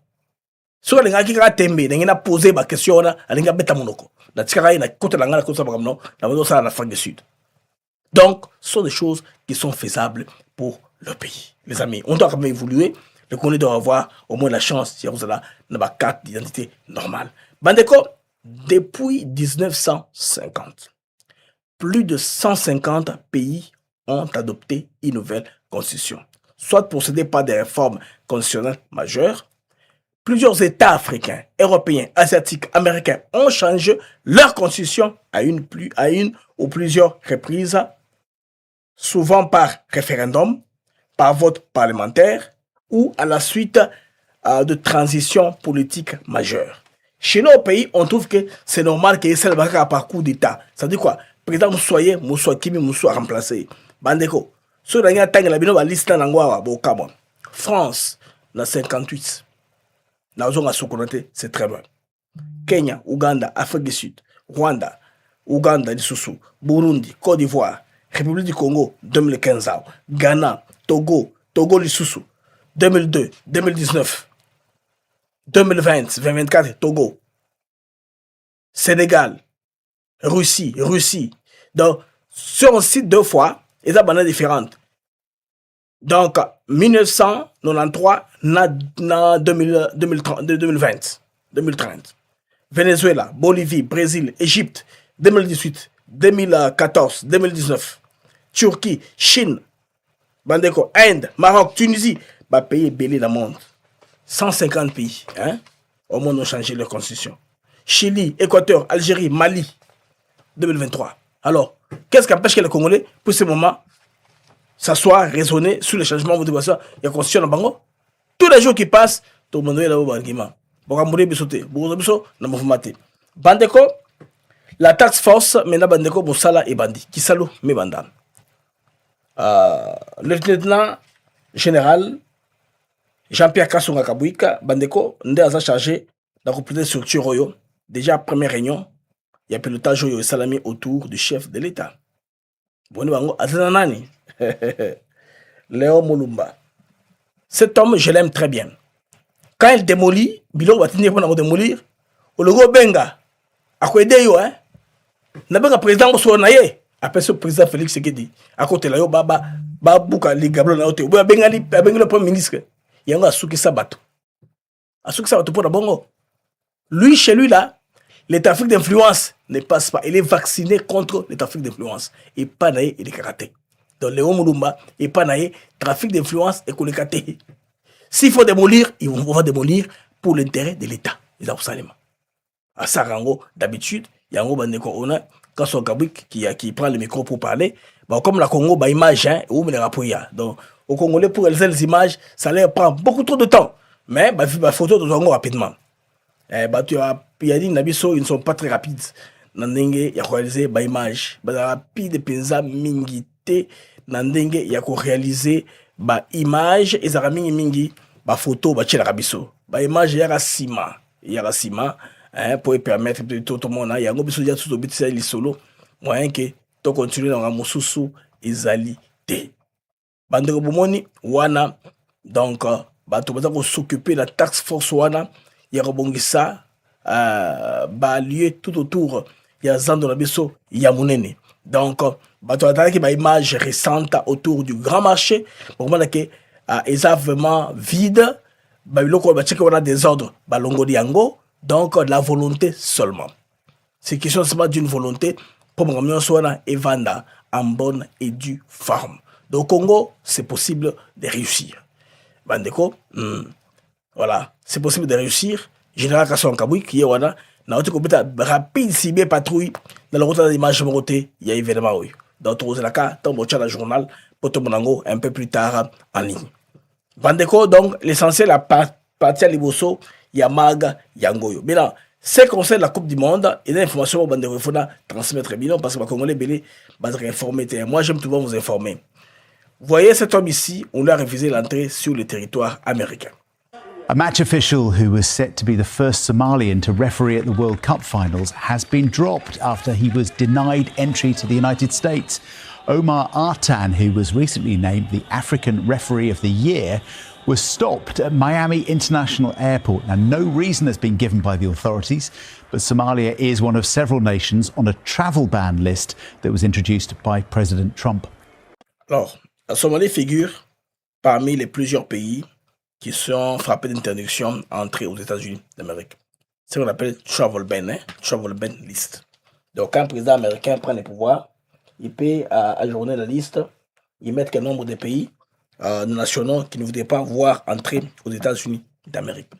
Si les gens qui ont tembe, ils ont posé ma question, ils ont bêta monoko. La tika na côté la ngala côté ça non, la maison ça en Afrique du Sud. Donc, ce sont des choses qui sont faisables pour le pays. Les amis, on doit quand même évoluer. Le Congolais doit avoir au moins la chance, si vous avez une carte d'identité normale. Bandeko, depuis 1950, plus de 150 pays ont adopté une nouvelle constitution. Soit procédé par des réformes constitutionnelles majeures. Plusieurs États africains, européens, asiatiques, américains ont changé leur constitution à une ou plusieurs reprises, souvent par référendum, par vote parlementaire ou à la suite de transitions politiques majeures. Chez nous au pays, on trouve que c'est normal qu'il y ait un parcours d'État. Ça veut dire quoi? Président Moussoye, Moussoye Kimi, Moussoye remplacé. Bandeko. Ceux qui ont la liste dans France, la 58. C'est très bon. Kenya, Ouganda, Afrique du Sud, Rwanda, Ouganda, Lesotho, Burundi, Côte d'Ivoire, République du Congo, 2015, Ghana, Togo, Lesotho, 2002, 2019, 2020, 2024, Togo, Sénégal, Russie. Donc, sur un site 2 fois, et ça, c'est différent. Donc, 1993, 2030. Venezuela, Bolivie, Brésil, Égypte, 2018, 2014, 2019. Turquie, Chine, Bandeko, Inde, Maroc, Tunisie. Pays belé dans le monde. 150 pays. Au monde ont changé leur constitution. Chili, Équateur, Algérie, Mali, 2023. Alors, qu'est-ce qui empêche que les Congolais, pour ce moment, s'asseoir, raisonner sur les changements de motivation et la constitution dans Bango? Tous les jours qui passent, tout le monde est là au argument. Bandeko, la task force, maintenant Bandeko, Boussala et Bandi. Qui salue mes bandam. Le lieutenant général Jean-Pierre Kassonga Kabouika, Bandeko, nous avons chargé de compléter structure Royo. Déjà, première réunion, il y a pilotage Royo et Salami autour du chef de l'État. Léo Moulumba. Cet homme, je l'aime très bien. Quand il démolit, Bilo va tenir pour démolir. Le go benga, à quoi aider yo, hein? N'a pas président Mousso Naye. Après ce président Félix Sekedi, à côté là, yo, Babouka, les Gablon, na hôtel. Bengali, le premier ministre. Il y a un Asuki Sabato. Asuki Sabato pour la bongo. Lui, chez lui là, le trafic d'influence ne passe pas. Il est vacciné contre le trafic d'influence. Et pas naïe et les karaté. Donc, Léo Moulumba, et pas naïe, trafic d'influence et qu'on les karaté. S'il faut démolir, ils vont démolir pour l'intérêt de l'État. ils ont salima. À Sarango, d'habitude, il y a un bandeko on a quand son Kabik qui prend le micro pour parler, bon, comme la Congo, bah image, hein, ou les rapoya. Donc, au Congolais, pour réaliser les images, ça leur prend beaucoup trop de temps. Mais, bah, photo de Zongo rapidement. Bah, il y a dit, Nabiso, ils ne sont pas très rapides. Nandenge, il y a réalisé, bah, image. Bah, rapide, penza, mingité. Nandenge, il y a réalisé, bah, image, et ça mingi, bah, photo, bah, tchela rabiso. Bah, image, il y a sima. Il y a sima. Hein, pour permettre de tout le monde, il y a un peu de tout le solo, moyen que tu continues dans la moussousou isalité. Bandeko bomoni wana donc bato baza ko s'occuper de la taxe force wana ya robongisa ba lieu tout autour ya zando na biso ya munene. Donc bato ataki ba image récente autour du grand marché pour moi que eza vraiment vide ba biloko ba tcheke wana désordre ba longo yango. Donc, la volonté seulement. C'est question seulement d'une volonté pour que soit Evanda en bonne et due forme. Donc, au Congo, c'est possible de réussir. Bandeko, voilà, c'est possible de réussir. Général Kasson Kaboui, qui est là, dans le rapide, si bien patrouille, dans le retour d'image de Moroté, il y a évidemment, oui. Dans le cas, dans le journal, pour tout le un peu plus tard en ligne. Bandeko, donc, l'essentiel, la partie à Liboso, Yamaga, Yangoyo. Maintenant, ce qui concerne la Coupe du Monde, il y a des informations que il faut transmettre bien parce que les Congolais sont informés. Moi, j'aime toujours vous informer. Vous voyez cet homme ici, on a refusé l'entrée sur le territoire américain. A match official who was set to be the first Somalian to referee at the World Cup finals has been dropped after he was denied entry to the United States. Omar Artan, who was recently named the African Referee of the Year, was stopped at Miami International Airport. Now, no reason has been given by the authorities, but Somalia is one of several nations on a travel ban list that was introduced by President Trump. Alors, la Somalie figure parmi les plusieurs pays qui sont frappés d'interdiction à entrer aux États-Unis d'Amérique. C'est ce qu'on appelle travel ban, hein? Travel ban list. Donc, quand un président américain prend les pouvoirs, il peut ajourner la liste, il met quel nombre de pays nationaux qui ne voudraient pas voir entrer aux États-Unis d'Amérique.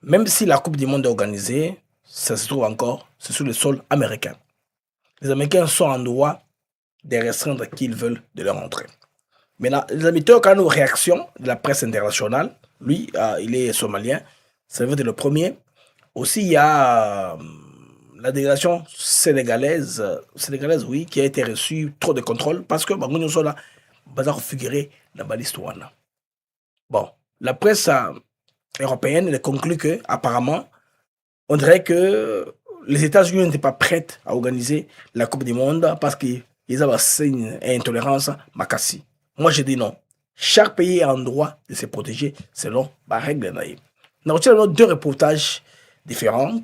Même si la Coupe du Monde est organisée, ça se trouve encore, c'est sur le sol américain. Les Américains sont en droit de restreindre qui ils veulent de leur entrée. Maintenant, les amis, quand nous réaction de la presse internationale, lui, il est somalien, ça veut dire le premier. Aussi, il y a la délégation sénégalaise, oui, qui a été reçue, trop de contrôle, parce que nous sommes là, bazar figuré dans la liste. Bon, la presse européenne elle conclut que, apparemment, on dirait que les États-Unis n'étaient pas prêts à organiser la Coupe du Monde parce qu'ils avaient une intolérance makassi. Moi, je dis non. Chaque pays a un droit de se protéger selon la règle. Nous avons deux reportages différents.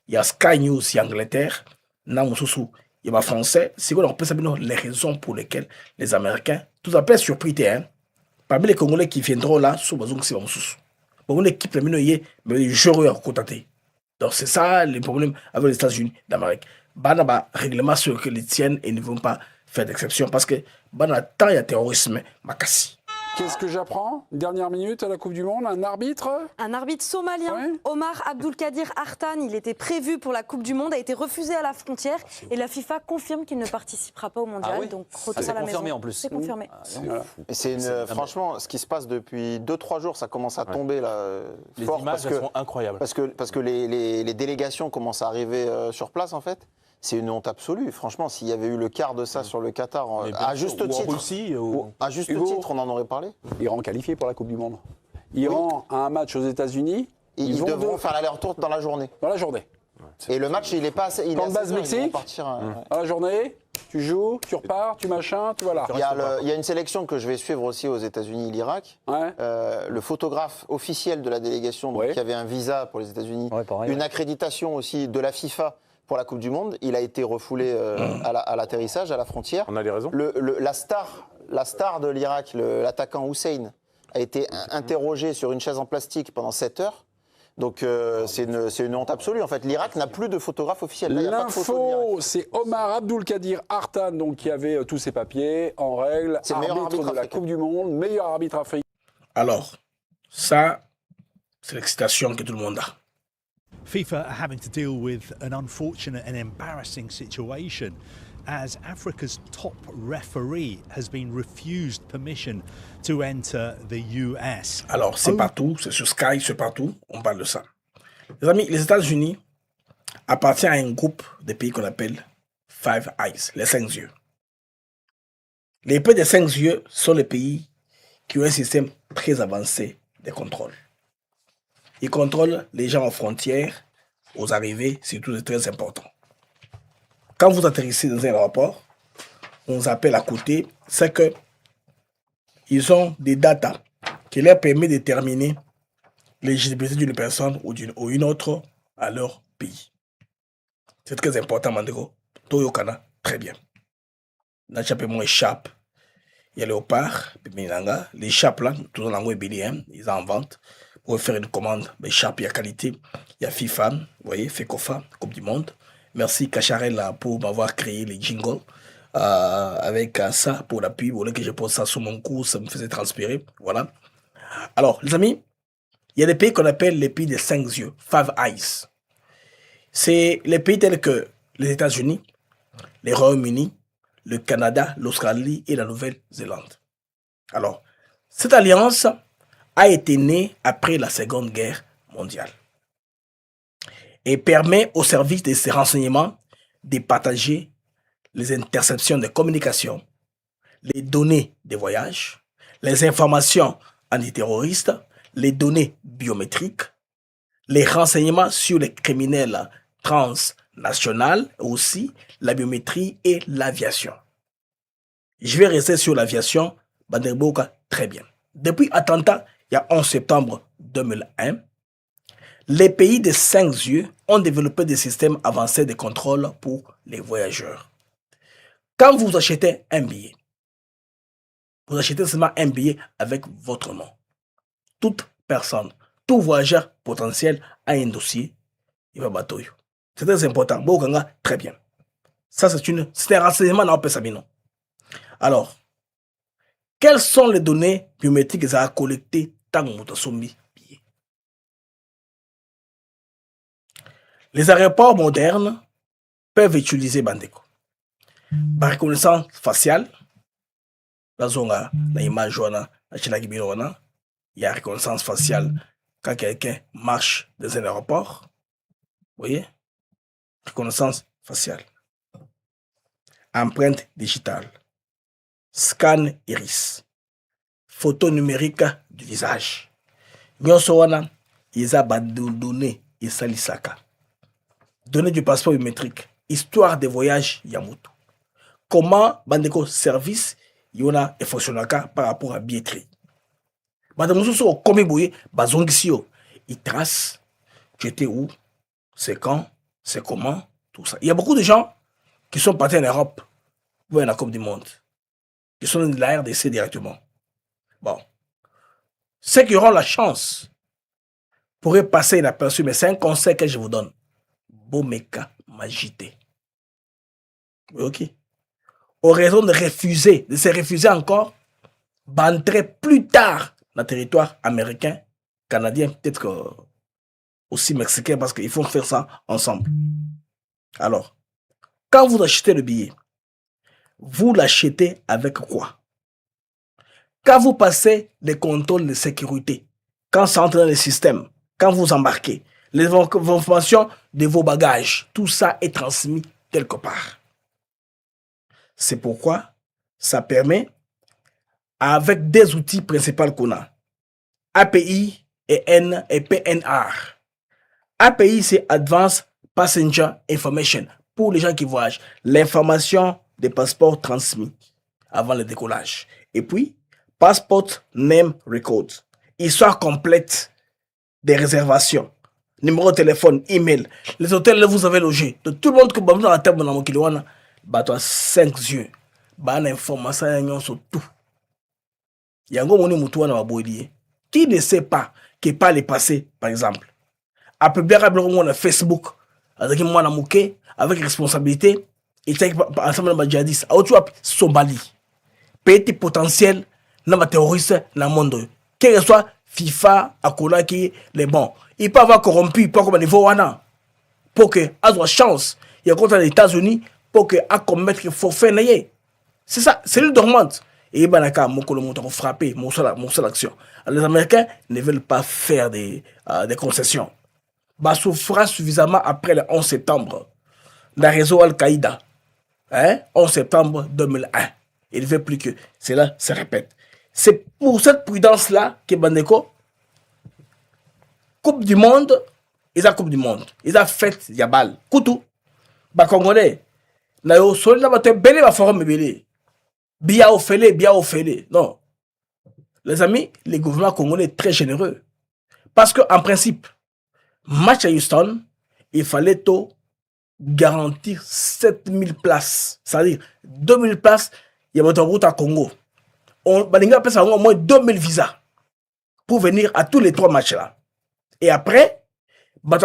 Il y a Sky News, il y a Angleterre. Il y a français. C'est qu'on peut savoir les raisons pour lesquelles les Américains, tout à fait surpris, hein. Parmi les Congolais qui viendront là, c'est une équipe mais joueurs côté. Donc c'est ça le problème avec les États-Unis d'Amérique. Banaba règlement sur que les tiennent et ne vont pas faire d'exception parce que Banaba tant il y a terrorisme, makassi. Qu'est-ce que j'apprends? Dernière minute à la Coupe du Monde, un arbitre? Un arbitre somalien, Omar Abdulkadir Artan, il était prévu pour la Coupe du Monde, a été refusé à la frontière et la FIFA confirme qu'il ne participera pas au mondial. Donc retour à la maison. Confirmé en plus. C'est confirmé. Et c'est franchement, ce qui se passe depuis 2-3 jours, ça commence à tomber là, les fort images sont incroyables. Parce que les délégations commencent à arriver sur place en fait. C'est une honte absolue. Franchement, s'il y avait eu le quart de ça sur le Qatar, à juste titre, à juste titre, on en aurait parlé. Iran qualifié pour la Coupe du Monde. Iran a un match aux États-Unis. Ils devront faire l'aller-retour dans la journée. Dans la journée. Et le match, il est pas assez. Camp de base Mexique. Dans la journée, tu joues, tu repars, tu machin, tu vas là. Il y a une sélection que je vais suivre aussi aux États-Unis et l'Irak. Le photographe officiel de la délégation, donc, qui avait un visa pour les États-Unis, une accréditation aussi de la FIFA. Pour la Coupe du Monde, il a été refoulé à l'atterrissage, à la frontière. On a des raisons. La star de l'Irak, l'attaquant Hussein, a été interrogé sur une chaise en plastique pendant 7 heures. Donc c'est une honte absolue. En fait, l'Irak n'a plus de photographe officiel. L'info, c'est Omar Abdulkadir Artan, donc, qui avait tous ses papiers en règle. C'est le meilleur arbitre de la Coupe du Monde, meilleur arbitre africain. Alors, ça, c'est l'excitation que tout le monde a. FIFA are having to deal with an unfortunate and embarrassing situation as Africa's top referee has been refused permission to enter the US. Alors, c'est partout, c'est sur Sky, c'est partout, on parle de ça. Les amis, les États-Unis appartiennent à un groupe de pays qu'on appelle Five Eyes, les 5 yeux. Les pays des 5 yeux sont les pays qui ont un système très avancé de contrôle. Ils contrôlent les gens aux frontières, aux arrivées, surtout c'est très important. Quand vous atterrissez dans un aéroport, on vous appelle à côté, c'est que ils ont des data qui leur permettent de déterminer l'éligibilité d'une personne ou une autre à leur pays. C'est très important, Mandego. Toyokana, très bien. Nachapement échappe. Il y a Léopard, les chapes là, tout le monde ils en vendent. Pour faire une commande, les chapes, il y a qualité. Il y a FIFA, vous voyez, FECOFA, Coupe du Monde. Merci Cacharel pour m'avoir créé les jingles. Avec ça pour l'appui, vous voulez que je pose ça sur mon cou, ça me faisait transpirer. Voilà. Alors, les amis, il y a des pays qu'on appelle les pays des 5 yeux, Five Eyes. C'est les pays tels que les États-Unis, les Royaumes-Unis, le Canada, l'Australie et la Nouvelle-Zélande. Alors, cette alliance a été née après la Seconde Guerre mondiale et permet au service de ces renseignements de partager les interceptions de communication, les données de voyage, les informations antiterroristes, les données biométriques, les renseignements sur les criminels transnationaux, aussi la biométrie et l'aviation. Je vais rester sur l'aviation, Banderboka, très bien. Depuis l'attentat, il y a 11 septembre 2001, les pays des 5 yeux ont développé des systèmes avancés de contrôle pour les voyageurs. Quand vous achetez un billet, vous achetez seulement un billet avec votre nom. Toute personne, tout voyageur potentiel a un dossier, il va battre. C'est très important. Très bien. Ça, c'est un renseignement dans le. Alors, quelles sont les données biométriques que ça a collectées tant que vous avez billet? Les aéroports modernes peuvent utiliser Bandeko. Par reconnaissance faciale, la zone, l'image, il y a reconnaissance faciale quand quelqu'un marche dans un aéroport. Vous voyez? Reconnaissance faciale. Empreinte digitale. Scan iris. Photo numérique du visage. Nyonso wana, ils ont donné Isalisaka. Données du passeport biométrique. Histoire de voyage Yamutu. Comment Bandeko service yona et fonctionnaka par rapport à billetterie. Madame Moussou, comme boye, bazongisio. Il trace, tu étais où, c'est quand, c'est comment, tout ça. Il y a beaucoup de gens qui sont partis en Europe pour la Coupe du Monde, qui sont de la RDC directement. Bon. Ceux qui auront la chance pourraient passer inaperçu, mais c'est un conseil que je vous donne. Bomeka Magité. Ok. Aux raisons de se refuser encore, d'entrer plus tard dans le territoire américain, canadien, peut-être que aussi mexicain, parce qu'il faut faire ça ensemble. Alors, quand vous achetez le billet, vous l'achetez avec quoi? Quand vous passez les contrôles de sécurité, quand ça entre dans le système, quand vous embarquez, les informations de vos bagages, tout ça est transmis quelque part. C'est pourquoi ça permet, avec des outils principaux qu'on a, API et PNR. API, c'est Advanced Passenger Information. Pour les gens qui voyagent, l'information des passeports transmis avant le décollage. Et puis, Passport Name Record. Histoire complète des réservations. Numéro de téléphone, email. Les hôtels où vous avez logé. De tout le monde que vous avez dans la table dans mon kiloana, bah toi 5 yeux. Bah l'information sur tout. Yango moni mutuwa na waboyé. Qui ne sait pas que pas les passé, par exemple. Après bien rapidement on Facebook avec moi na mouké avec responsabilité et ensemble na djihadistes. A autre Somalie. Petit potentiel na ma terroriste na monde. Quel que soit FIFA akola qui les bons. Il peut avoir corrompu pas comme niveau wana. pour que ait chance il y a contre les États-Unis pour que a commettre forfait naie. C'est ça, c'est le dormante. Et banaka mokolo montant frapper mon seul action. Les Américains ne veulent pas faire des concessions. Bah souffra suffisamment après le 11 septembre. Le réseau Al-Qaïda. 11 septembre 2001. Il ne veut plus que cela se répète. C'est pour cette prudence-là que Bandeko, Coupe du Monde, ils ont Coupe du Monde. Ils ont fait Yabal. Koutou. Bah Congolais. Na yo soli na bato belé ba forum belé. Bia ofélé. Non. Les amis, le gouvernement congolais est très généreux. Parce que en principe, match à Houston, il fallait tout garantir 7000 places. C'est-à-dire 2000 places, il y a votre route à Congo. On va au moins 2000 visas pour venir à tous les 3 matchs-là. Et après,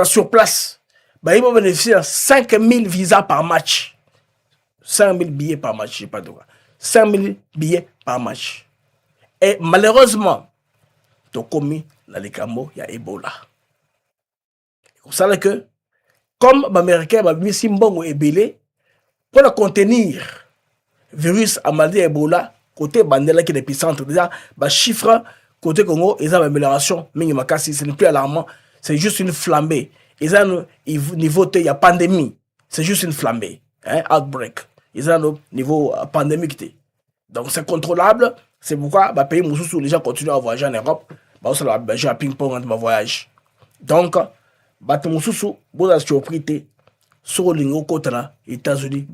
sur place, ils vont bénéficier de 5000 visas par match. 5000 billets par match, je ne sais pas de quoi. 5000 billets par match. Et malheureusement, tu as commis dans les camos, il y a Ebola. Vous savez que, comme les Américains ont mis Simbongo et Belé, pour le contenir, virus a maladie Ebola, côté Bandela qui est l'épicentre, déjà, chiffre, côté Congo, ils ont une amélioration, mais ce n'est plus alarmant, c'est juste une flambée. Ils ont un niveau, il y a pandémie, c'est juste une flambée, outbreak. Ils ont un niveau pandémique. Donc c'est contrôlable, c'est pourquoi les pays où les gens continuent à voyager en Europe, ils ont joué à ping-pong dans voyage. Donc, les gens vous avez surpris sur le lingo côté les États-Unis,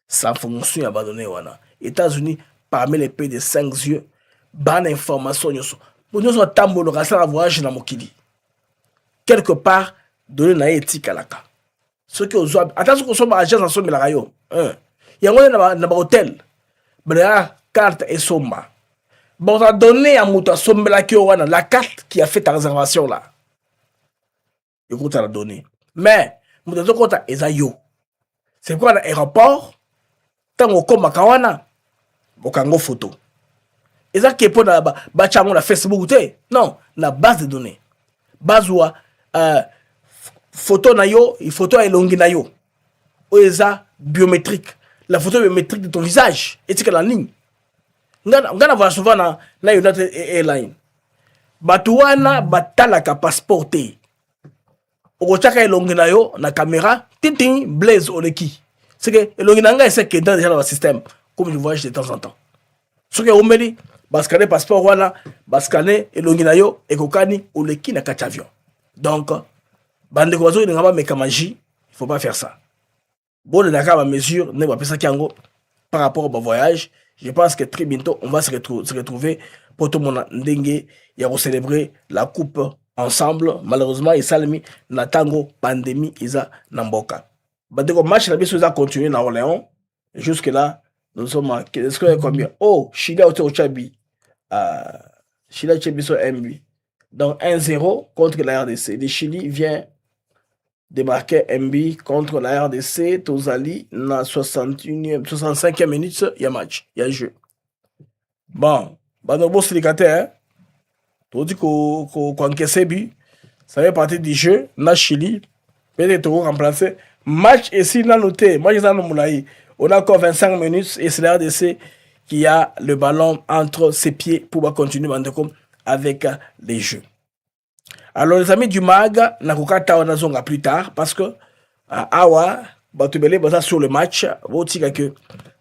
ça fonctionne abandonné. États-Unis, parmi les pays de 5 yeux, bonne information. Pour nous, on a un voyage dans Mokili. Quelque part, donner une éthique à la cas. Ce que vous avez. Attention qu'on soit dans l'agence en la rayon. Il y a un hôtel. Il y a une carte et somma. Bon, on a donné à Mouta la carte qui a fait ta réservation là. Écoute, on a donné. Mais, Mouta Sokota est à yo. C'est quoi l'aéroport? Tant qu'on comme Makawana, Bokango photo. Et ça qui est pour la Facebook, non, la base de données. Base où photo na yo, photo est longue na yo. Ou eza biométrique. La photo biométrique de ton visage. Et c'est que la ligne. On va souvent na United Airlines. Batouana batalaka passeporté. Okochaka est longue na yo, na caméra, tintin, blaze oleki. C'est que longue na nga c'est que dans déjà le système, comme je voyage de temps en temps. Ce que on me dit, scanner passeport wana, scanner et longue na yo, et kokani oleki na quatre avions. Donc, bande de oiseaux, il n'y a pas de magie, il ne faut pas faire ça. Bon, le Dakar, ma mesure, ne va pas ça par rapport au voyage. Je pense que très bientôt, on va se retrouver pour tout le monde dengue et à célébrer la coupe ensemble. Malheureusement, il s'allume la tango pandémie isa namboka. Bande de match, la bise a continué dans Orléans. Jusque là, nous sommes à combien? Oh, Chili a été au Chabi. Chili a été sur MB. Donc 1-0 contre la RDC. Le Chili vient démarquer MB contre la RDC. Tozali, dans la 65e minute, il y a match, il y a jeu. Bon, nos beaux silicataires, tu dis qu'on encaisse but, ça fait partie du jeu. Dans Chili, peut-être remplacer. Match ici, là, noté. Moi, on a encore 25 minutes et c'est la RDC qui a le ballon entre ses pieds pour continuer avec les jeux. Alors les amis du MAG, nakukata wanazonga plus tard parce que awa batubele baza sur le match, votika que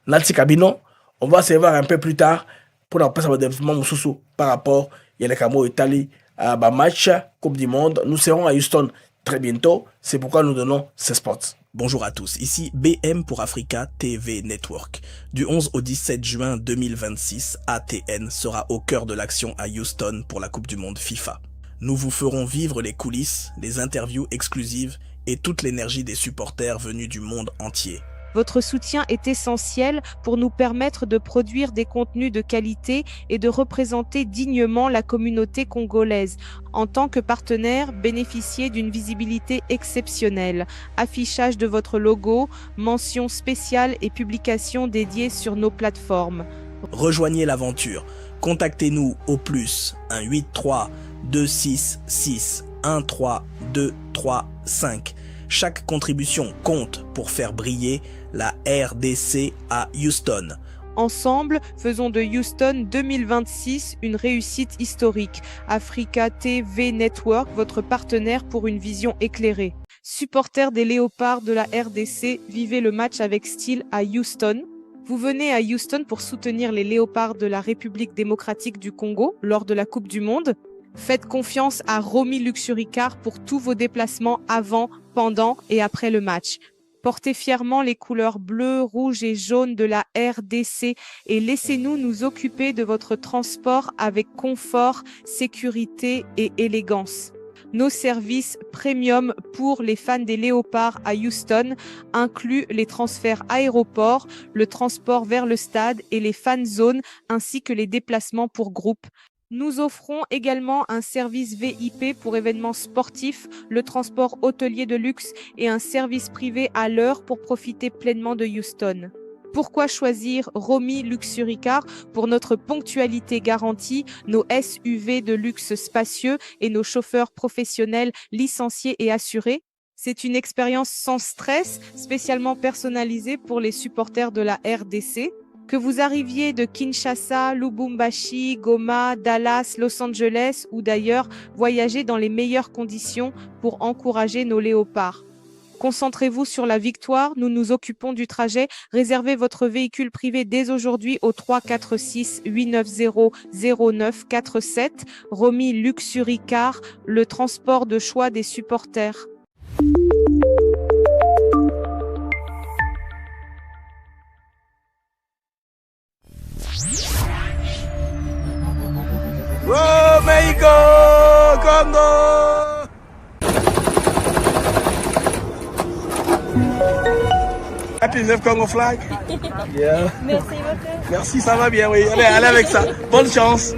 natika bino, on va se voir un peu plus tard pour la passer au développement mususu par rapport à la Camo Italie à match Coupe du Monde. Nous serons à Houston très bientôt, c'est pourquoi nous donnons ces spots. Bonjour à tous, ici BM pour Africa TV Network. Du 11 au 17 juin 2026, ATN sera au cœur de l'action à Houston pour la Coupe du Monde FIFA. Nous vous ferons vivre les coulisses, les interviews exclusives et toute l'énergie des supporters venus du monde entier. Votre soutien est essentiel pour nous permettre de produire des contenus de qualité et de représenter dignement la communauté congolaise. En tant que partenaire, bénéficiez d'une visibilité exceptionnelle. Affichage de votre logo, mentions spéciales et publications dédiées sur nos plateformes. Rejoignez l'aventure. Contactez-nous au plus 183 266 13235. Chaque contribution compte pour faire briller la RDC à Houston. Ensemble, faisons de Houston 2026 une réussite historique. Africa TV Network, votre partenaire pour une vision éclairée. Supporters des Léopards de la RDC, vivez le match avec style à Houston. Vous venez à Houston pour soutenir les Léopards de la République démocratique du Congo lors de la Coupe du Monde. Faites confiance à Romy Luxuricar pour tous vos déplacements avant, pendant et après le match. Portez fièrement les couleurs bleues, rouges et jaunes de la RDC et laissez-nous nous occuper de votre transport avec confort, sécurité et élégance. Nos services premium pour les fans des Léopards à Houston incluent les transferts aéroports, le transport vers le stade et les fan zones ainsi que les déplacements pour groupe. Nous offrons également un service VIP pour événements sportifs, le transport hôtelier de luxe et un service privé à l'heure pour profiter pleinement de Houston. Pourquoi choisir Romy Luxuricar pour notre ponctualité garantie, nos SUV de luxe spacieux et nos chauffeurs professionnels licenciés et assurés? C'est une expérience sans stress, spécialement personnalisée pour les supporters de la RDC. Que vous arriviez de Kinshasa, Lubumbashi, Goma, Dallas, Los Angeles ou d'ailleurs, voyagez dans les meilleures conditions pour encourager nos léopards. Concentrez-vous sur la victoire, nous nous occupons du trajet. Réservez votre véhicule privé dès aujourd'hui au 346 890 0947. Romy Luxuricar, le transport de choix des supporters. Oh, Mexico, Congo. Happy 9 Congo flag. Yeah. Merci beaucoup. Merci, ça va bien, oui. Allez avec ça. Bonne chance.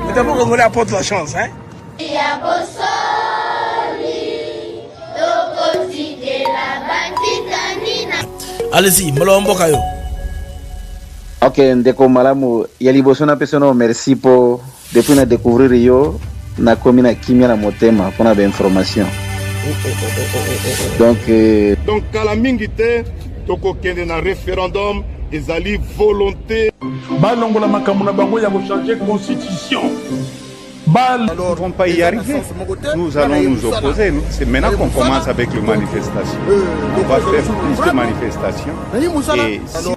Mais d'abord, Congolais apporte la chance, hein. Allez-y, Molombo Kayo. Ok, ndeko malamu ya liboso na peso no merci po depuis na découvrir yo na komi na kimia na motema pona ba information. Donc kala mingi te toko kende na référendum ezali volonté balongola makambo na bango ya ko changer constitution. Alors, on ne va pas y arriver. Nous allons nous opposer. C'est maintenant qu'on commence avec les manifestations. On va faire plus de manifestations. Et si